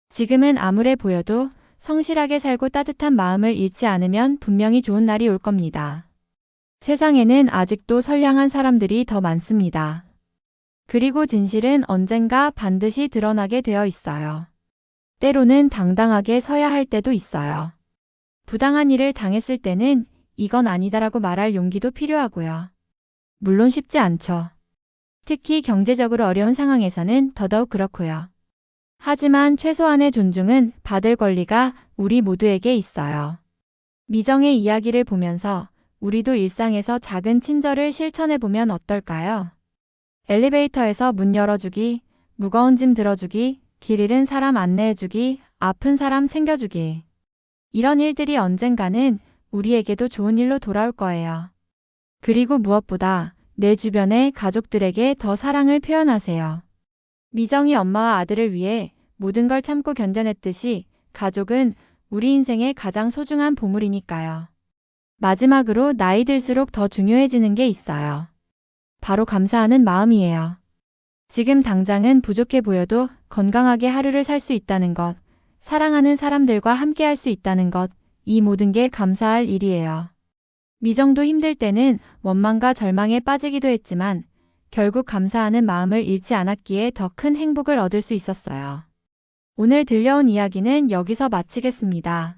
지금은 암울해 보여도 성실하게 살고 따뜻한 마음을 잃지 않으면 분명히 좋은 날이 올 겁니다. 세상에는 아직도 선량한 사람들이 더 많습니다. 그리고 진실은 언젠가 반드시 드러나게 되어 있어요. 때로는 당당하게 서야 할 때도 있어요. 부당한 일을 당했을 때는 이건 아니다라고 말할 용기도 필요하고요. 물론 쉽지 않죠. 특히 경제적으로 어려운 상황에서는 더더욱 그렇고요. 하지만 최소한의 존중은 받을 권리가 우리 모두에게 있어요. 미정의 이야기를 보면서 우리도 일상에서 작은 친절을 실천해보면 어떨까요? 엘리베이터에서 문 열어주기, 무거운 짐 들어주기, 길 잃은 사람 안내해주기, 아픈 사람 챙겨주기. 이런 일들이 언젠가는 우리에게도 좋은 일로 돌아올 거예요. 그리고 무엇보다 내 주변의 가족들에게 더 사랑을 표현하세요. 미정이 엄마와 아들을 위해 모든 걸 참고 견뎌냈듯이 가족은 우리 인생의 가장 소중한 보물이니까요. 마지막으로 나이 들수록 더 중요해지는 게 있어요. 바로 감사하는 마음이에요. 지금 당장은 부족해 보여도 건강하게 하루를 살 수 있다는 것, 사랑하는 사람들과 함께 할 수 있다는 것, 이 모든 게 감사할 일이에요. 미정도 힘들 때는 원망과 절망에 빠지기도 했지만 결국 감사하는 마음을 잃지 않았기에 더 큰 행복을 얻을 수 있었어요. 오늘 들려온 이야기는 여기서 마치겠습니다.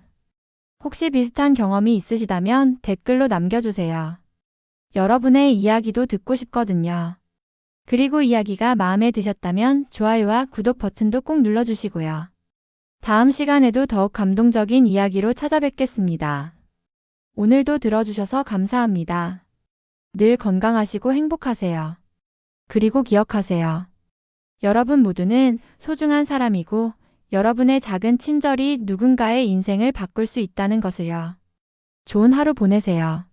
혹시 비슷한 경험이 있으시다면 댓글로 남겨주세요. 여러분의 이야기도 듣고 싶거든요. 그리고 이야기가 마음에 드셨다면 좋아요와 구독 버튼도 꼭 눌러주시고요. 다음 시간에도 더욱 감동적인 이야기로 찾아뵙겠습니다. 오늘도 들어주셔서 감사합니다. 늘 건강하시고 행복하세요. 그리고 기억하세요. 여러분 모두는 소중한 사람이고 여러분의 작은 친절이 누군가의 인생을 바꿀 수 있다는 것을요. 좋은 하루 보내세요.